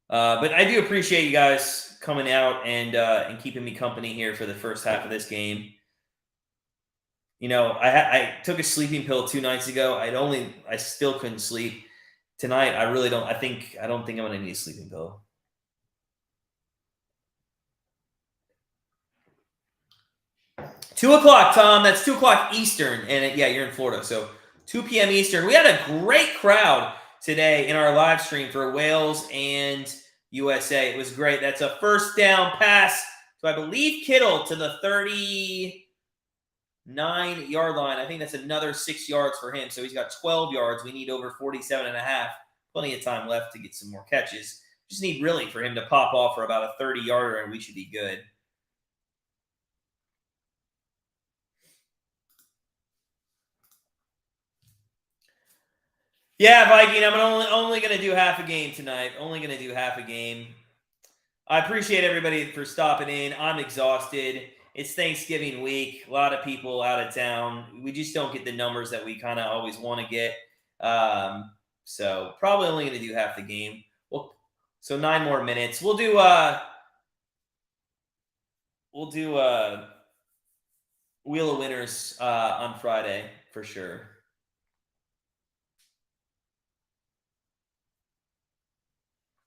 But I do appreciate you guys coming out and keeping me company here for the first half of this game. You know, I took a sleeping pill 2 nights ago. I still couldn't sleep. Tonight, I really don't. I don't think I'm going to need a sleeping pill. $2:00, Tom. That's 2:00 Eastern, and yeah, you're in Florida, so 2 p.m. Eastern. We had a great crowd today in our live stream for Wales and USA. It was great. That's a first down pass to, I believe, Kittle to the 39-yard line. I think that's another 6 yards for him. So he's got 12 yards. We need over 47.5. Plenty of time left to get some more catches. Just need really for him to pop off for about a 30-yarder, and we should be good. Yeah, Viking, I'm only going to do half a game tonight. Only going to do half a game. I appreciate everybody for stopping in. I'm exhausted. It's Thanksgiving week. A lot of people out of town. We just don't get the numbers that we kind of always want to get. So probably only going to do half the game. Well, so 9 more minutes. We'll do Wheel of Winners on Friday for sure.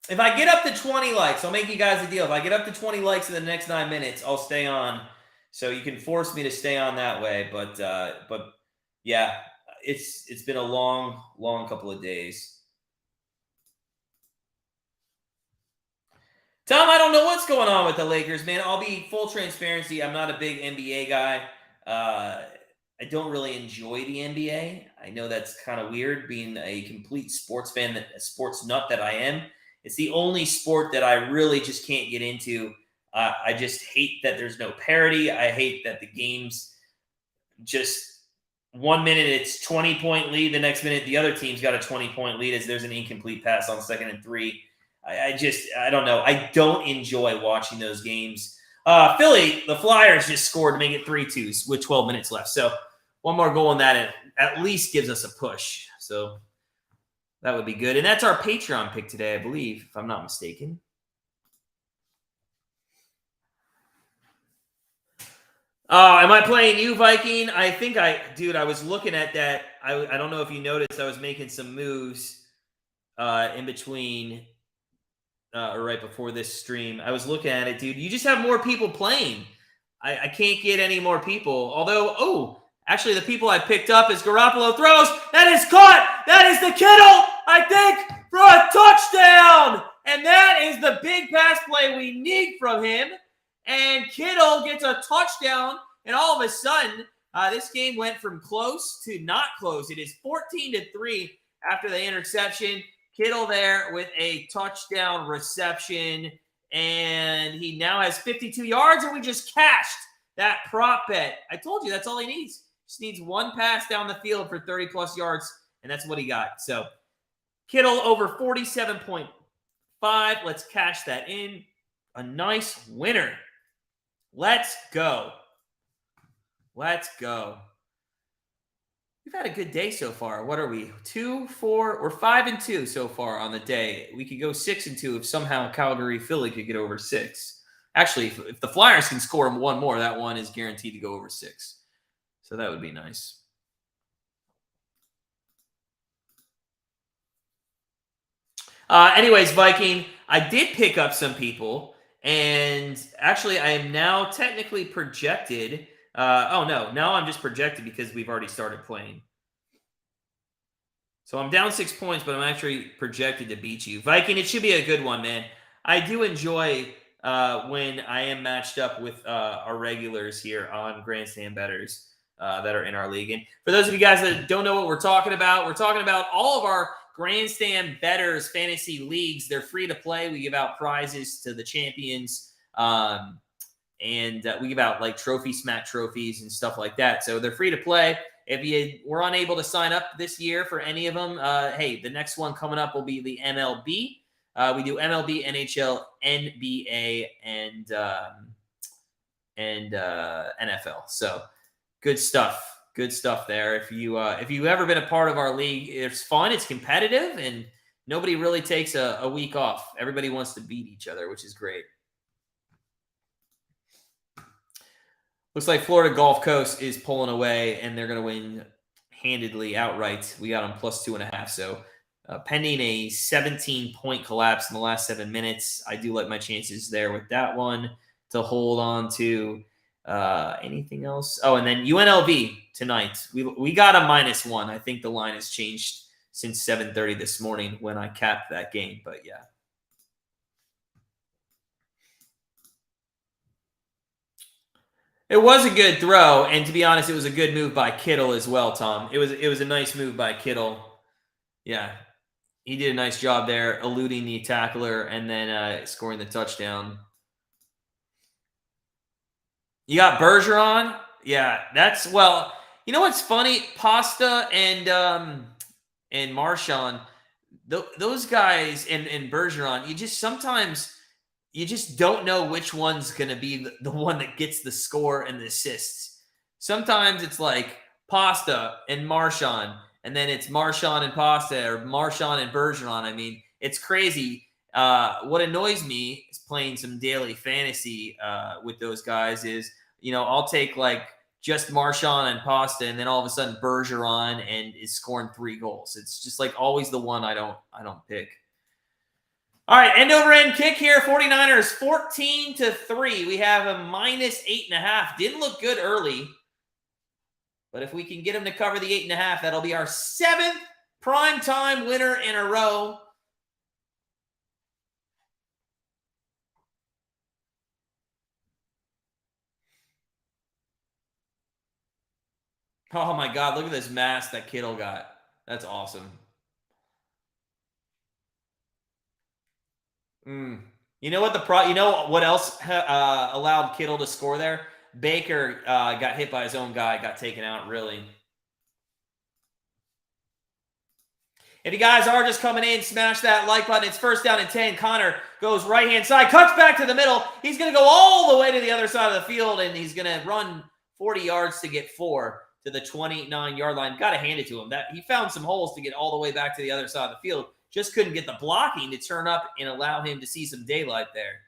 If I get up to 20 likes, I'll make you guys a deal. If I get up to 20 likes in the next 9 minutes, I'll stay on. So you can force me to stay on that way. But yeah, it's been a long couple of days. Tom, I don't know what's going on with the Lakers, man. I'll be full transparency. I'm not a big NBA guy. I don't really enjoy the NBA. I know that's kind of weird, being a complete sports fan, a sports nut that I am. It's the only sport that I really just can't get into. I just hate that there's no parity. I hate that the games just 1 minute it's 20-point lead, the next minute the other team's got a 20-point lead as there's an incomplete pass on 2nd and 3. I don't know. I don't enjoy watching those games. Philly, the Flyers just scored to make it 3-2 with 12 minutes left. So one more goal on that, and at least gives us a push. So that would be good. And that's our Patreon pick today, I believe, if I'm not mistaken. Am I playing you, Viking? I think I was looking at that. I don't know if you noticed I was making some moves in between or right before this stream. I was looking at it, dude. You just have more people playing. I can't get any more people. Although, actually, the people I picked up is Garoppolo throws. That is caught. That is the Kittle, I think, for a touchdown. And that is the big pass play we need from him. And Kittle gets a touchdown. And all of a sudden, this game went from close to not close. It is 14-3 after the interception. Kittle there with a touchdown reception. And he now has 52 yards, and we just cashed that prop bet. I told you that's all he needs. Just needs one pass down the field for 30-plus yards, and that's what he got. So Kittle over 47.5. Let's cash that in. A nice winner. Let's go. Let's go. We've had a good day so far. What are we? 2, 4, or 5-2 so far on the day. We could go 6-2 if somehow Calgary, Philly could get over 6. Actually, if the Flyers can score them one more, that one is guaranteed to go over 6. So that would be nice. Anyways, Viking, I did pick up some people, and actually I am now technically projected. Now I'm just projected because we've already started playing. So I'm down 6 points, but I'm actually projected to beat you. Viking, it should be a good one, man. I do enjoy when I am matched up with our regulars here on Grandstand Bettors that are in our league. And for those of you guys that don't know what we're talking about all of our Grandstand Bettors fantasy leagues. They're free to play. We give out prizes to the champions. And we give out like trophy smack trophies and stuff like that. So they're free to play. If you were unable to sign up this year for any of them, hey, the next one coming up will be the MLB. We do MLB, NHL, NBA, and NFL. So good stuff. Good stuff there. If you've ever been a part of our league, it's fun. It's competitive, and nobody really takes a week off. Everybody wants to beat each other, which is great. Looks like Florida Gulf Coast is pulling away, and they're going to win handedly outright. We got them plus 2.5. So pending a 17-point collapse in the last 7 minutes, I do like my chances there with that one to hold on to. Anything else? Oh, and then UNLV tonight. We got a -1. I think the line has changed since 7:30 this morning when I capped that game. But yeah. It was a good throw, and to be honest, it was a good move by Kittle as well, Tom. It was a nice move by Kittle. Yeah, he did a nice job there, eluding the tackler and then scoring the touchdown. You got Yeah, you know what's funny? Pasta and and Marshawn, those guys and Bergeron, sometimes you just don't know which one's going to be the one that gets the score and the assists. Sometimes it's like Pasta and Marshawn, and then it's Marshawn and Pasta or Marshawn and Bergeron. I mean, it's crazy. What annoys me is playing some daily fantasy with those guys is, I'll take like just Marshawn and Pasta, and then all of a sudden Bergeron and is scoring 3 goals. It's just like always the one I don't pick. All right, end over end kick here. 49ers 14-3. We have a -8.5. Didn't look good early, but if we can get them to cover the 8.5, that'll be our 7th primetime winner in a row. Oh my God, look at this mask that Kittle got. That's awesome. You know what else allowed Kittle to score there? Baker got hit by his own guy, got taken out, really. If you guys are just coming in, smash that like button. It's 1st down and 10. Connor goes right-hand side, cuts back to the middle. He's going to go all the way to the other side of the field, and he's going to run 40 yards to get 4 to the 29-yard line. Got to hand it to him. That he found some holes to get all the way back to the other side of the field. Just couldn't get the blocking to turn up and allow him to see some daylight there.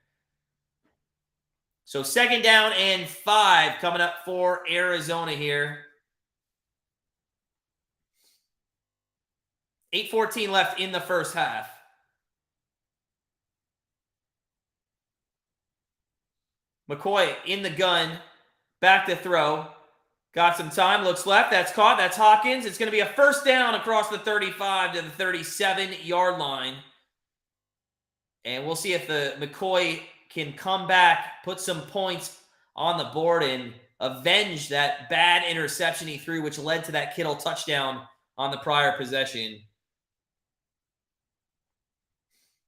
So 2nd down and 5 coming up for Arizona here. 8:14 left in the first half. McCoy in the gun. Back to throw. Got some time. Looks left. That's caught. That's Hopkins. It's going to be a 1st down across the 35 to the 37-yard line. And we'll see if the McCoy can come back, put some points on the board, and avenge that bad interception he threw, which led to that Kittle touchdown on the prior possession.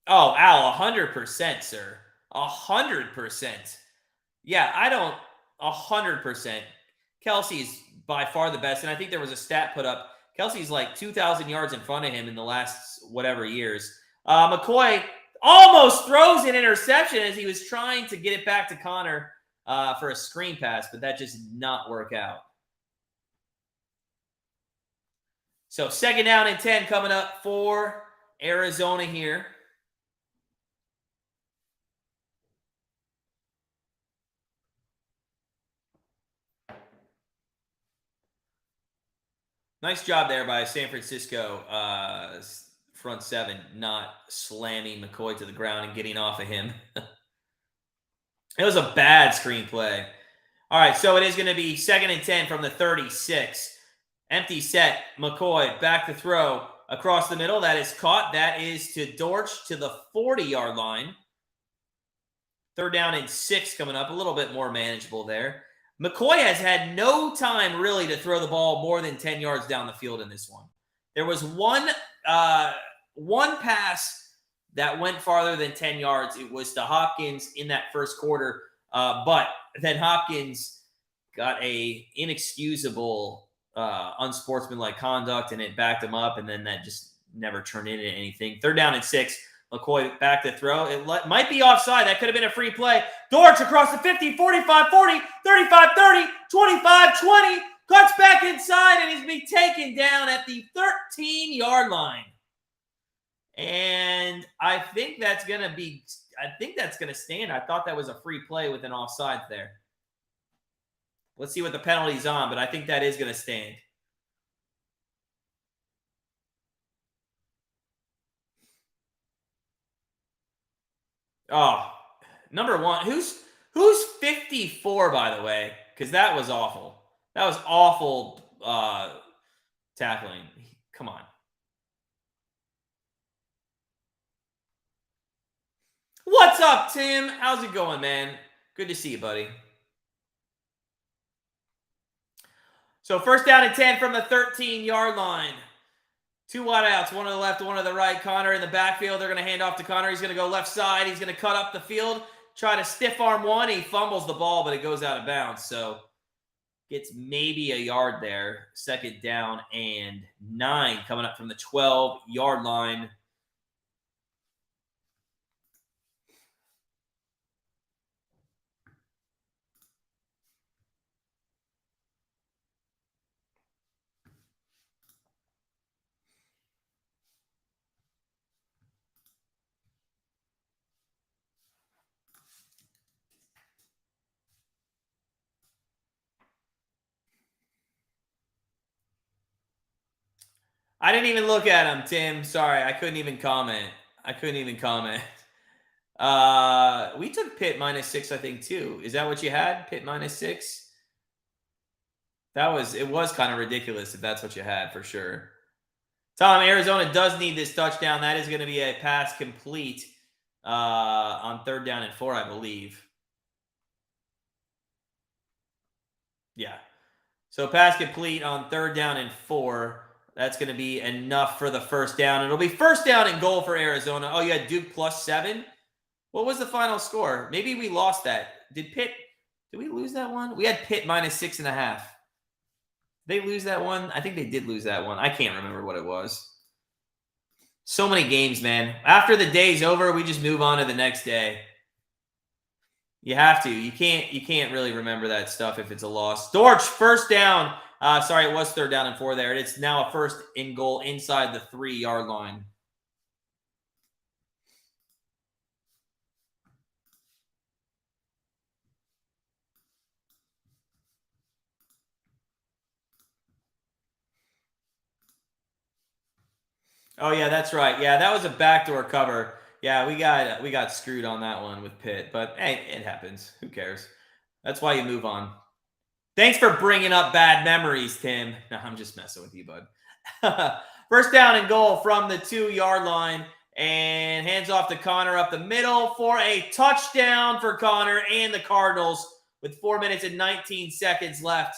Oh, Al, 100%, sir. 100%. Yeah, 100%. Kelsey's by far the best, and I think there was a stat put up. Kelsey's like 2,000 yards in front of him in the last whatever years. McCoy almost throws an interception as he was trying to get it back to Connor for a screen pass, but that just did not work out. So 2nd down and 10 coming up for Arizona here. Nice job there by San Francisco front 7, not slamming McCoy to the ground and getting off of him. It was a bad screenplay. All right, so it is going to be 2nd and 10 from the 36. Empty set. McCoy back to throw across the middle. That is caught. That is to Dortch to the 40-yard line. 3rd down and 6 coming up. A little bit more manageable there. McCoy has had no time really to throw the ball more than 10 yards down the field in this one. There was one pass that went farther than 10 yards. It was to Hopkins in that first quarter, but then Hopkins got a inexcusable unsportsmanlike conduct, and it backed him up, and then that just never turned into anything. 3rd down and 6. McCoy back to throw. It might be offside. That could have been a free play. Dortch across the 50, 45, 40, 35, 30, 25, 20. Cuts back inside, and he's being taken down at the 13-yard line. And I think that's going to stand. I thought that was a free play with an offside there. Let's see what the penalty's on, but I think that is going to stand. Oh, number 1. Who's 54, by the way? Because that was awful. That was awful tackling. Come on. What's up, Tim? How's it going, man? Good to see you, buddy. So 1st down and 10 from the 13-yard line. 2 wideouts, one to the left, one to the right. Connor in the backfield. They're going to hand off to Connor. He's going to go left side. He's going to cut up the field, try to stiff arm one. He fumbles the ball, but it goes out of bounds. So Gets maybe a yard there. 2nd down and 9 coming up from the 12-yard line. I didn't even look at him, Tim. Sorry, I couldn't even comment. We took Pitt -6, I think, too. Is that what you had? Pitt -6? It was kind of ridiculous if that's what you had, for sure. Tom, Arizona does need this touchdown. That is going to be a pass complete on 3rd down and 4, I believe. Yeah. So pass complete on 3rd down and 4. That's going to be enough for the 1st down. It'll be 1st down and goal for Arizona. Oh, you had Duke +7. What was the final score? Maybe we lost that. Did we lose that one? We had Pitt -6.5. Did they lose that one? I think they did lose that one. I can't remember what it was. So many games, man. After the day's over, we just move on to the next day. You have to. You can't really remember that stuff if it's a loss. Dortch, 1st down. Sorry, it was 3rd down and 4 there. It's now a 1st and goal inside the 3-yard line. Oh yeah, that's right. Yeah, that was a backdoor cover. Yeah, we got screwed on that one with Pitt, but hey, it happens. Who cares? That's why you move on. Thanks for bringing up bad memories, Tim. No, I'm just messing with you, bud. 1st down and goal from the 2-yard line, and hands off to Connor up the middle for a touchdown for Connor and the Cardinals with 4 minutes and 19 seconds left.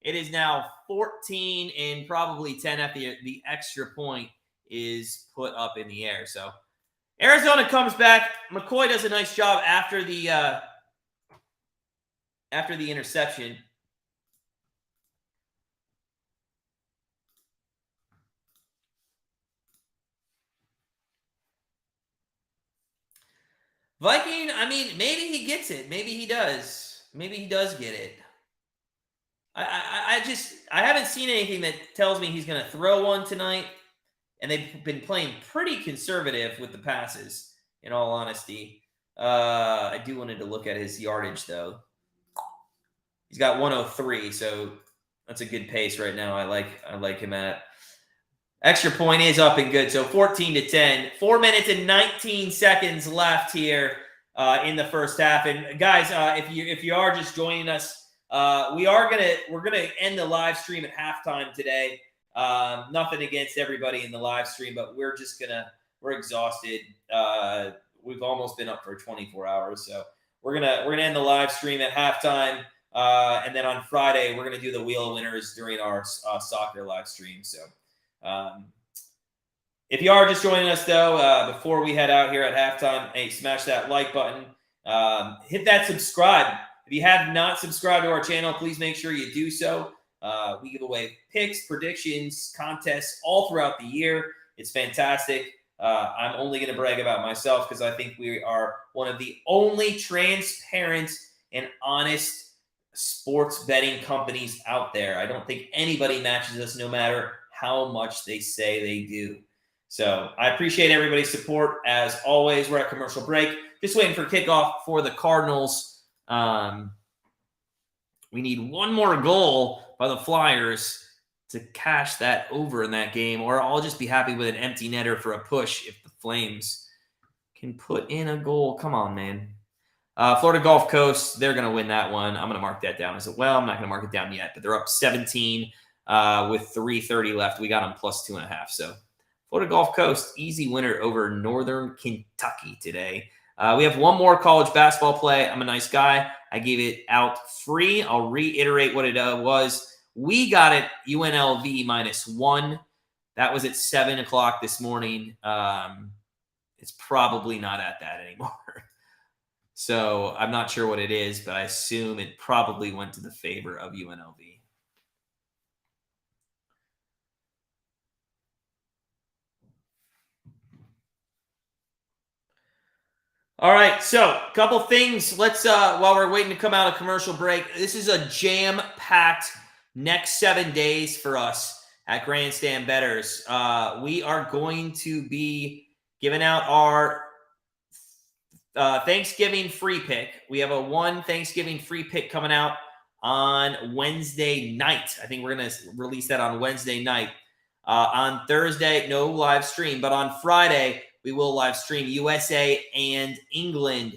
It is now 14 and probably 10 at the extra point is put up in the air. So Arizona comes back. McCoy does a nice job after the interception. Viking, I mean, maybe he gets it. Maybe he does. Maybe he does get it. I haven't seen anything that tells me he's going to throw one tonight. And they've been playing pretty conservative with the passes, in all honesty. I do wanted to look at his yardage, though. He's got 103, so that's a good pace right now. I like him at. Extra point is up and good, so 14-10. 4 minutes and 19 seconds left here in the 1st half. And guys, if you are just joining us, we're gonna end the live stream at halftime today. Nothing against everybody in the live stream, but we're exhausted. We've almost been up for 24 hours, so we're gonna end the live stream at halftime, and then on Friday we're gonna do the wheel of winners during our soccer live stream. So, if you are just joining us though, before we head out here at halftime, hey, smash that like button, hit that subscribe. If you have not subscribed to our channel, please make sure you do so. We give away picks, predictions, contests all throughout the year. It's fantastic. I'm only going to brag about myself because I think we are one of the only transparent and honest sports betting companies out there. I don't think anybody matches us no matter how much they say they do. So I appreciate everybody's support. As always, we're at commercial break. Just waiting for kickoff for the Cardinals. We need one more goal by the Flyers to cash that over in that game, or I'll just be happy with an empty netter for a push if the Flames can put in a goal. Come on, man. Florida Gulf Coast, they're going to win that one. I'm going to mark that down as well. I'm not going to mark it down yet, but they're up 17 with 3:30 left. We got them +2.5. So Florida Gulf Coast, easy winner over Northern Kentucky today. We have one more college basketball play. I'm a nice guy. I gave it out free. I'll reiterate what it was. We got it UNLV -1. That was at 7 o'clock this morning. It's probably not at that anymore. So I'm not sure what it is, but I assume it probably went to the favor of UNLV. All right, so a couple things. Let's while we're waiting to come out of commercial break, this is a jam-packed next 7 days for us at Grandstand Bettors. We are going to be giving out our Thanksgiving free pick. We have one Thanksgiving free pick coming out on Wednesday night. I think we're going to release that on Wednesday night. On Thursday, no live stream, but on Friday, we will live stream USA and England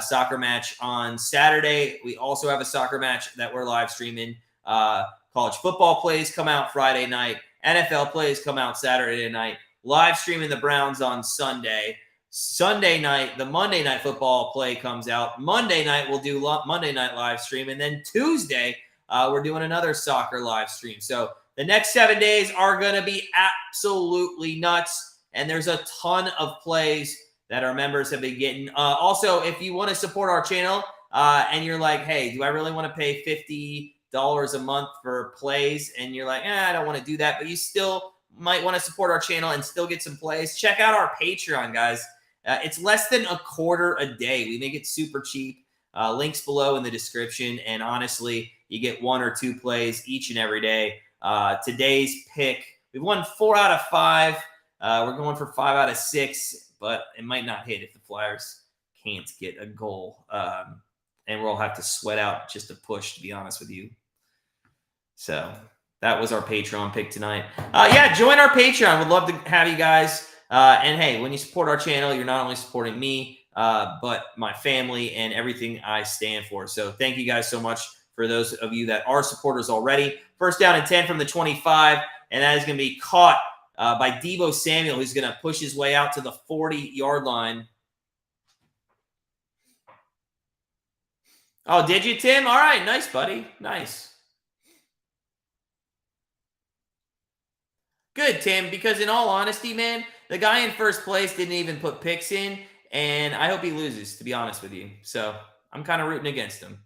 soccer match. On Saturday, we also have a soccer match that we're live streaming. College football plays come out Friday night. NFL plays come out Saturday night. Live streaming the Browns on Sunday. Sunday night, the Monday Night Football play comes out. Monday night, we'll do Monday night live stream. And then Tuesday, we're doing another soccer live stream. So the next 7 days are going to be absolutely nuts. And there's a ton of plays that our members have been getting. Also, if you want to support our channel and you're like, hey, do I really want to pay $50 a month for plays? And you're like, I don't want to do that. But you still might want to support our channel and still get some plays. Check out our Patreon, guys. It's less than $0.25 a day. We make it super cheap. Links below in the description. And honestly, you get 1 or 2 plays each and every day. Today's pick, we've won 4 out of 5. We're going for 5 out of 6, but it might not hit if the Flyers can't get a goal. And we'll have to sweat out just a push, to be honest with you. So that was our Patreon pick tonight. Yeah, join our Patreon. We'd love to have you guys. And hey, when you support our channel, you're not only supporting me, but my family and everything I stand for. So thank you guys so much for those of you that are supporters already. First down and 10 from the 25, and that is going to be caught by Deebo Samuel, who's going to push his way out to the 40-yard line. Oh, did you, Tim? All right, nice, buddy. Nice. Good, Tim, because in all honesty, man, the guy in first place didn't even put picks in, and I hope he loses, to be honest with you. So I'm kind of rooting against him.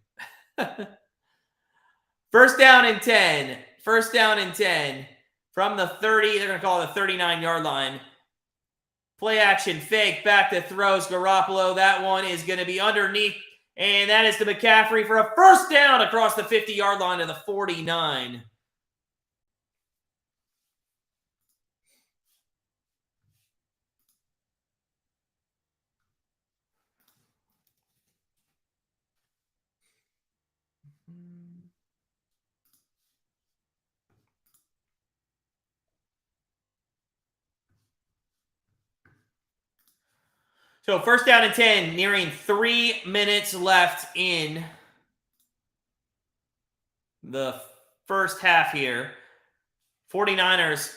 First down and 10. First down and 10 from the 30. They're going to call it the 39-yard line. Play action fake. Back to throws. Garoppolo. That one is going to be underneath. And that is to McCaffrey for a first down across the 50-yard line to the 49. So first down and 10, nearing 3 minutes left in the first half here. 49ers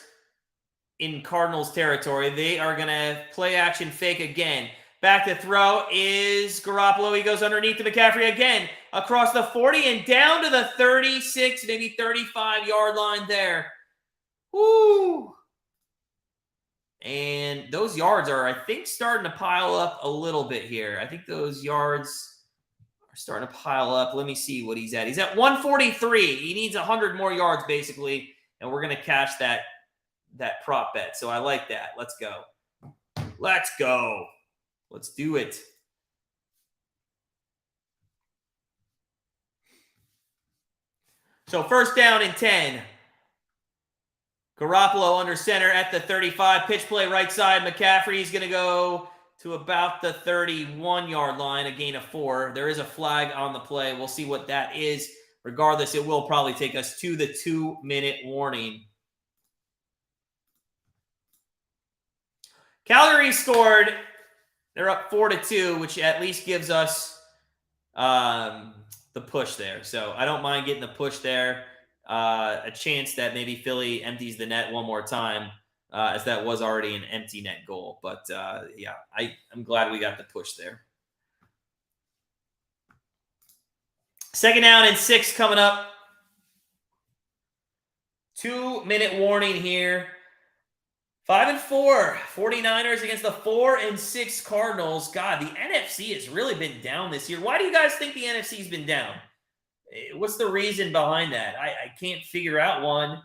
in Cardinals territory. They are going to play action fake again. Back to throw is Garoppolo. He goes underneath to McCaffrey again. Across the 40 and down to the 36, maybe 35-yard line there. Woo! And those yards are, I think, starting to pile up a little bit here. I think those yards are starting to pile up. Let me see what he's at. He's at 143. He needs 100 more yards, basically, and we're going to cash that prop bet. So I like that. Let's go. Let's go. Let's do it. So first down and 10. Garoppolo under center at the 35. Pitch play right side. McCaffrey is going to go to about the 31-yard line, a gain of 4. There is a flag on the play. We'll see what that is. Regardless, it will probably take us to the 2-minute warning. Calgary scored. They're up 4-2, which at least gives us the push there. So I don't mind getting the push there. A chance that maybe Philly empties the net one more time, as that was already an empty net goal. But yeah, I'm glad we got the push there. Second down and 6 coming up. 2-minute warning here. 5-4, 49ers against the 4-6 Cardinals. God, the NFC has really been down this year. Why do you guys think the NFC's been down? What's the reason behind that? I can't figure out one.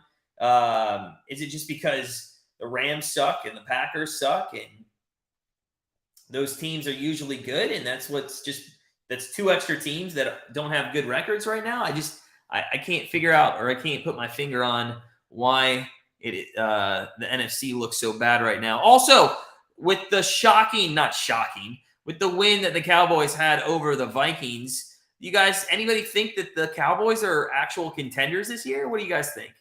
Is it just because the Rams suck and the Packers suck and those teams are usually good, and that's two extra teams that don't have good records right now? I can't figure out, or I can't put my finger on why the NFC looks so bad right now. Also, with the with the win that the Cowboys had over the Vikings, you guys, anybody think that the Cowboys are actual contenders this year? What do you guys think?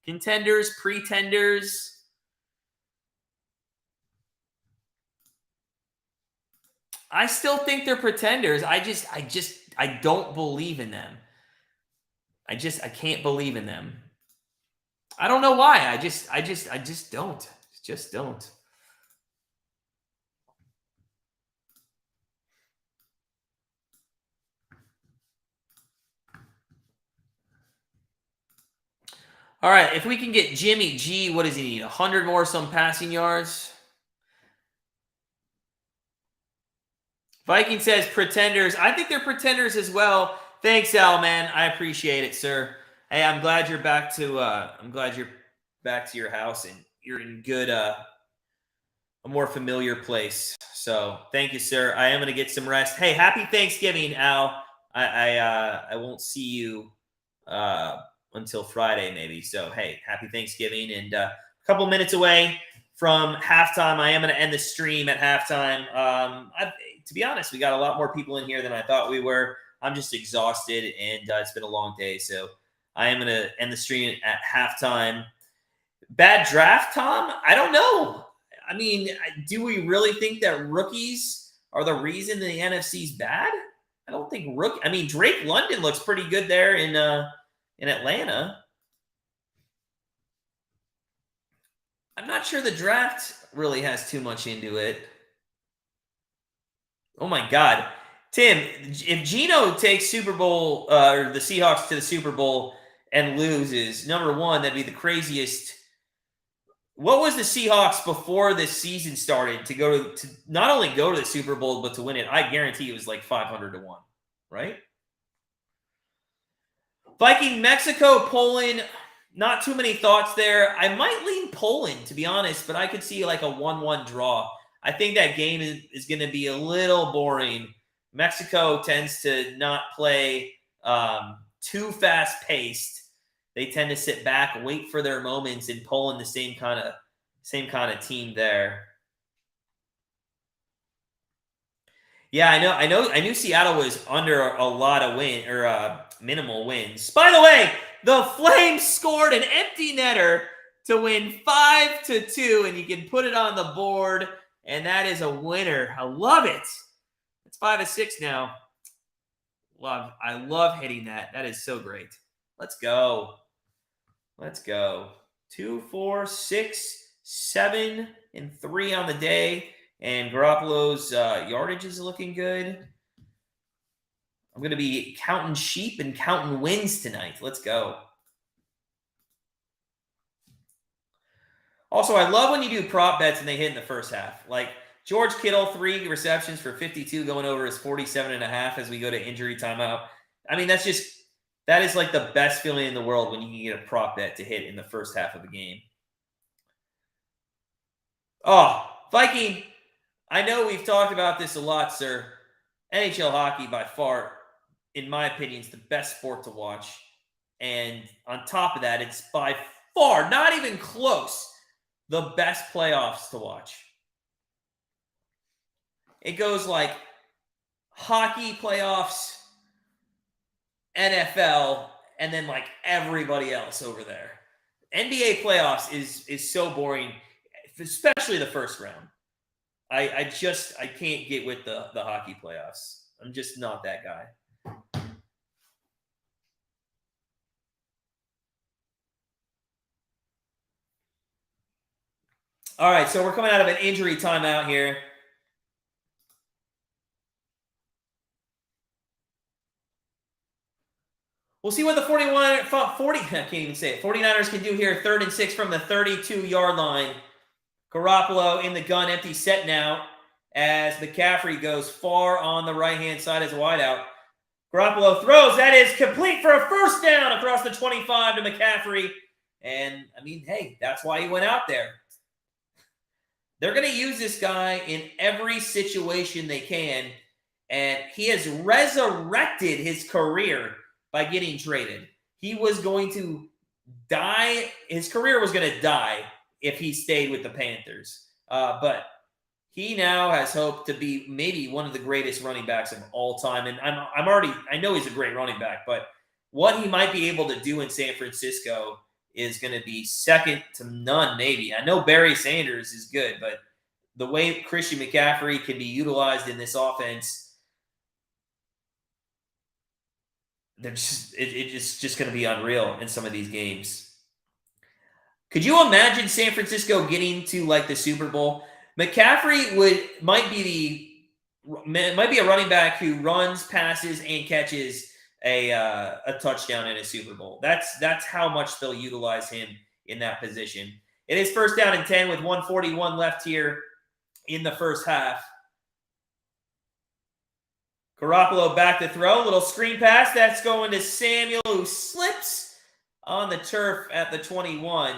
Contenders, pretenders? I still think they're pretenders. I don't believe in them. I can't believe in them. I don't know why. I just don't. Just don't. All right, if we can get Jimmy G, what does he need? 100 more some passing yards? Viking says pretenders. I think they're pretenders as well. Thanks, Al, man. I appreciate it, sir. Hey, I'm glad you're back to your house and you're in good a more familiar place. So thank you, sir. I am gonna get some rest. Hey, happy Thanksgiving, Al. I won't see you until Friday, maybe. So hey, happy Thanksgiving, and a couple minutes away from halftime. I am going to end the stream at halftime. To be honest, we got a lot more people in here than I thought we were. I'm just exhausted, and it's been a long day. So I am going to end the stream at halftime. Bad draft, Tom? I don't know. I mean, do we really think that rookies are the reason the NFC's bad? I don't think Drake London looks pretty good there in Atlanta. I'm not sure the draft really has too much into it. Oh my God. Tim, if Geno takes Super Bowl or the Seahawks to the Super Bowl and loses, number one, that'd be the craziest. What was the Seahawks before this season started to not only go to the Super Bowl, but to win it? I guarantee it was like 500 to 1, right? Viking, Mexico, Poland, not too many thoughts there. I might lean Poland, to be honest, but I could see like a 1-1 draw. I think that game is going to be a little boring. Mexico tends to not play too fast-paced. They tend to sit back, wait for their moments, and Poland the same kind of team there. Yeah, I knew Seattle was under a lot of minimal wins. By the way, the Flames scored an empty netter to win 5-2, and you can put it on the board, and that is a winner. I love it. It's 5-6 now. I love hitting that. That is so great. Let's go. 2, 4, 6, 7, and 3 on the day. And Garoppolo's yardage is looking good. I'm going to be counting sheep and counting wins tonight. Let's go. Also, I love when you do prop bets and they hit in the first half. Like George Kittle, 3 receptions for 52, going over his 47.5 as we go to injury timeout. I mean, that is like the best feeling in the world when you can get a prop bet to hit in the first half of the game. Oh, Viking, I know we've talked about this a lot, sir. NHL hockey, by far, in my opinion, is the best sport to watch. And on top of that, it's by far, not even close, the best playoffs to watch. It goes like hockey playoffs, NFL, and then like everybody else over there. NBA playoffs is so boring, especially the first round. I can't get with the hockey playoffs. I'm just not that guy. All right, so we're coming out of an injury timeout here. We'll see what the 49ers can do here. 3rd and 6 from the 32-yard line. Garoppolo in the gun, empty set now as McCaffrey goes far on the right-hand side as a wideout. Garoppolo throws. That is complete for a first down across the 25 to McCaffrey. And, I mean, hey, that's why he went out there. They're going to use this guy in every situation they can, and he has resurrected his career by getting traded. He was going to die. His career was going to die if he stayed with the Panthers. But he now has hope to be maybe one of the greatest running backs of all time. And I know he's a great running back, but what he might be able to do in San Francisco is going to be second to none, maybe. I know Barry Sanders is good, but the way Christian McCaffrey can be utilized in this offense, it's just going to be unreal in some of these games. Could you imagine San Francisco getting to like the Super Bowl? McCaffrey might be a running back who runs, passes, and catches a touchdown in a Super Bowl. That's how much they'll utilize him in that position. It is first down and 10 with 1:41 left here in the first half. Garoppolo back to throw. Little screen pass. That's going to Samuel, who slips on the turf at the 21.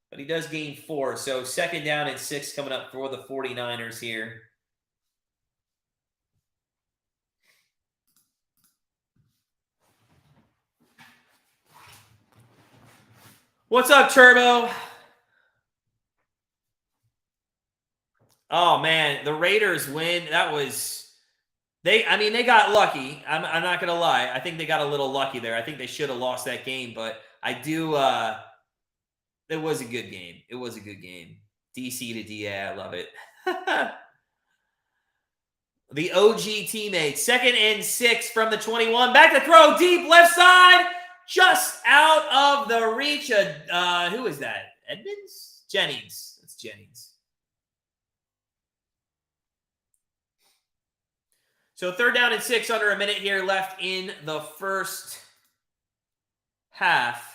But he does gain 4. So second down and 6 coming up for the 49ers here. What's up, Turbo? Oh, man. The Raiders win. That was... They got lucky. I'm not going to lie. I think they got a little lucky there. I think they should have lost that game. But I do... It was a good game. It was a good game. DC to DA. I love it. The OG teammates. Second and 6 from the 21. Back to throw. Deep left side. Just out of the reach of, who is that? Edmonds? Jennings. That's Jennings. So third down and 6, under a minute here left in the first half.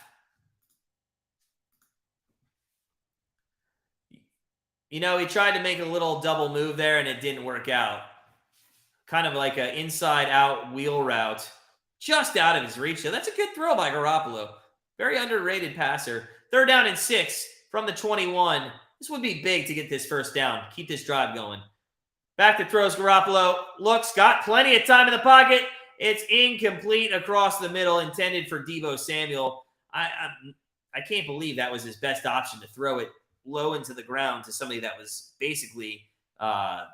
You know, he tried to make a little double move there, and it didn't work out. Kind of like an inside-out wheel route. Just out of his reach. So that's a good throw by Garoppolo. Very underrated passer. Third down and 6 from the 21. This would be big to get this first down. Keep this drive going. Back to throws Garoppolo. Looks, got plenty of time in the pocket. It's incomplete across the middle, intended for Deebo Samuel. I can't believe that was his best option, to throw it low into the ground to somebody that was basically the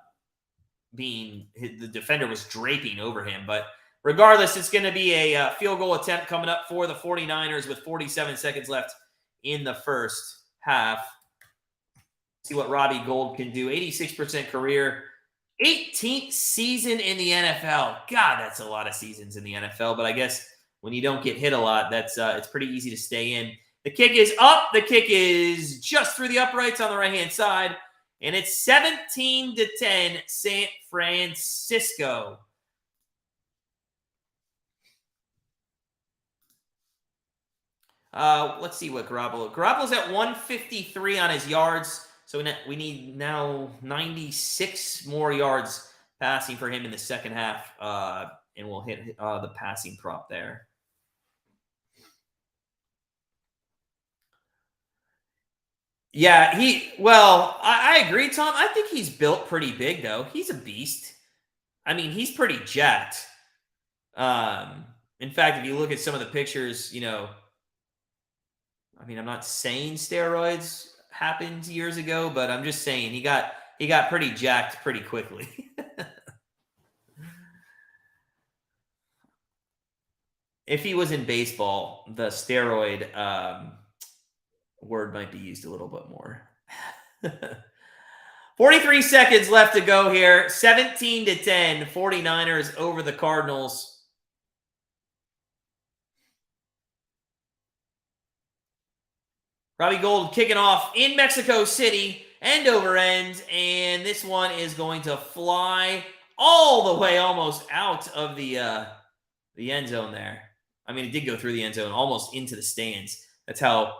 defender was draping over him. But regardless, it's going to be a field goal attempt coming up for the 49ers with 47 seconds left in the first half. See what Robbie Gould can do. 86% career, 18th season in the NFL. God, that's a lot of seasons in the NFL. But I guess when you don't get hit a lot, that's it's pretty easy to stay in. The kick is up. The kick is just through the uprights on the right-hand side. And it's 17-10, San Francisco. Let's see what Garoppolo's at 153 on his yards. So we need now 96 more yards passing for him in the second half. And we'll hit the passing prop there. Yeah, I agree, Tom. I think he's built pretty big, though. He's a beast. I mean, he's pretty jacked. In fact, if you look at some of the pictures, you know, I mean, I'm not saying steroids happened years ago, but I'm just saying he got pretty jacked pretty quickly. If he was in baseball, the steroid word might be used a little bit more. 43 seconds left to go here. 17-10, 49ers over the Cardinals. Robbie Gould kicking off in Mexico City, end over end, and this one is going to fly all the way almost out of the end zone there. I mean, it did go through the end zone, almost into the stands. That's how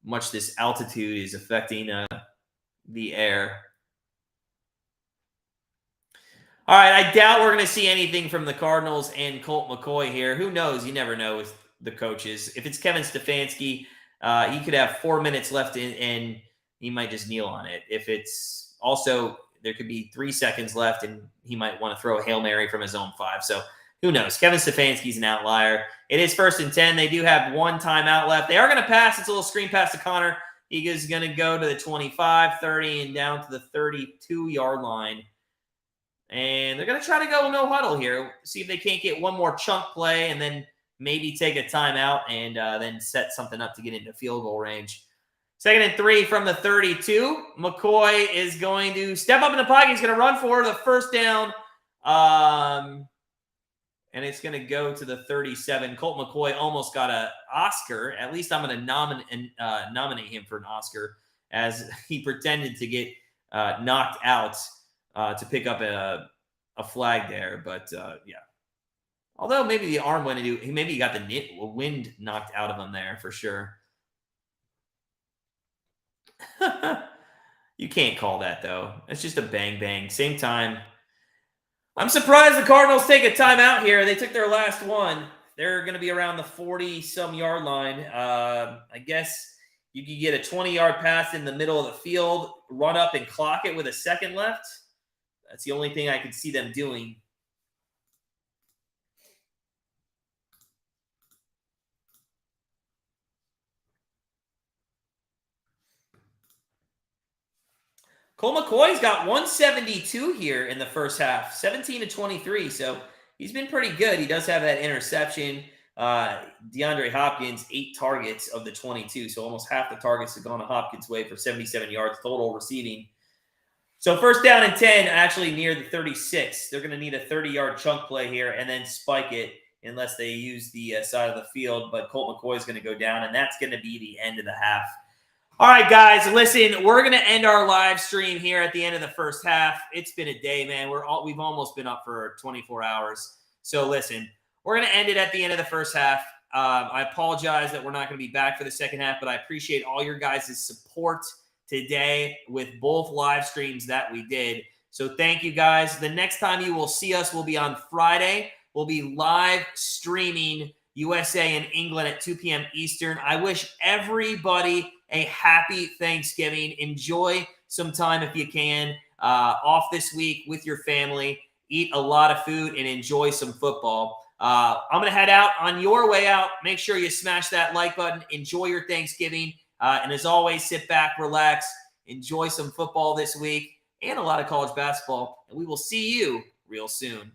much this altitude is affecting the air. All right, I doubt we're going to see anything from the Cardinals and Colt McCoy here. Who knows? You never know with the coaches. If it's Kevin Stefanski, he could have 4 minutes left and he might just kneel on it. If it's also, there could be 3 seconds left and he might want to throw a Hail Mary from his own 5. So who knows? Kevin Stefanski's an outlier. It is 1st and 10. They do have 1 timeout left. They are going to pass. It's a little screen pass to Connor. He is going to go to the 25, 30, and down to the 32-yard line. And they're going to try to go no huddle here. See if they can't get one more chunk play and then maybe take a timeout and then set something up to get into field goal range. 2nd and 3 from the 32. McCoy is going to step up in the pocket. He's going to run for the first down. And it's going to go to the 37. Colt McCoy almost got an Oscar. At least I'm going to nominate him for an Oscar as he pretended to get knocked out to pick up a flag there. But, yeah. Although maybe the arm went into – maybe he got the wind knocked out of him there for sure. You can't call that, though. It's just a bang-bang. Same time. I'm surprised the Cardinals take a timeout here. They took their last one. They're going to be around the 40-some yard line. I guess you could get a 20-yard pass in the middle of the field, run up and clock it with a second left. That's the only thing I could see them doing. Colt McCoy's got 172 here in the first half, 17-23. So he's been pretty good. He does have that interception. DeAndre Hopkins, 8 targets of the 22. So almost half the targets have gone to Hopkins' way for 77 yards total receiving. So 1st down and 10, actually near the 36. They're going to need a 30-yard chunk play here and then spike it unless they use the side of the field. But Colt McCoy is going to go down, and that's going to be the end of the half. All right, guys, listen, we're going to end our live stream here at the end of the first half. It's been a day, man. We've almost been up for 24 hours. So, listen, we're going to end it at the end of the first half. I apologize that we're not going to be back for the second half, but I appreciate all your guys' support today with both live streams that we did. So, thank you, guys. The next time you will see us will be on Friday. We'll be live streaming USA and England at 2 p.m. Eastern. I wish everybody a happy Thanksgiving. Enjoy some time if you can off this week with your family. Eat a lot of food and enjoy some football. I'm going to head out. On your way out, make sure you smash that like button. Enjoy your Thanksgiving. And as always, sit back, relax, enjoy some football this week and a lot of college basketball. And we will see you real soon.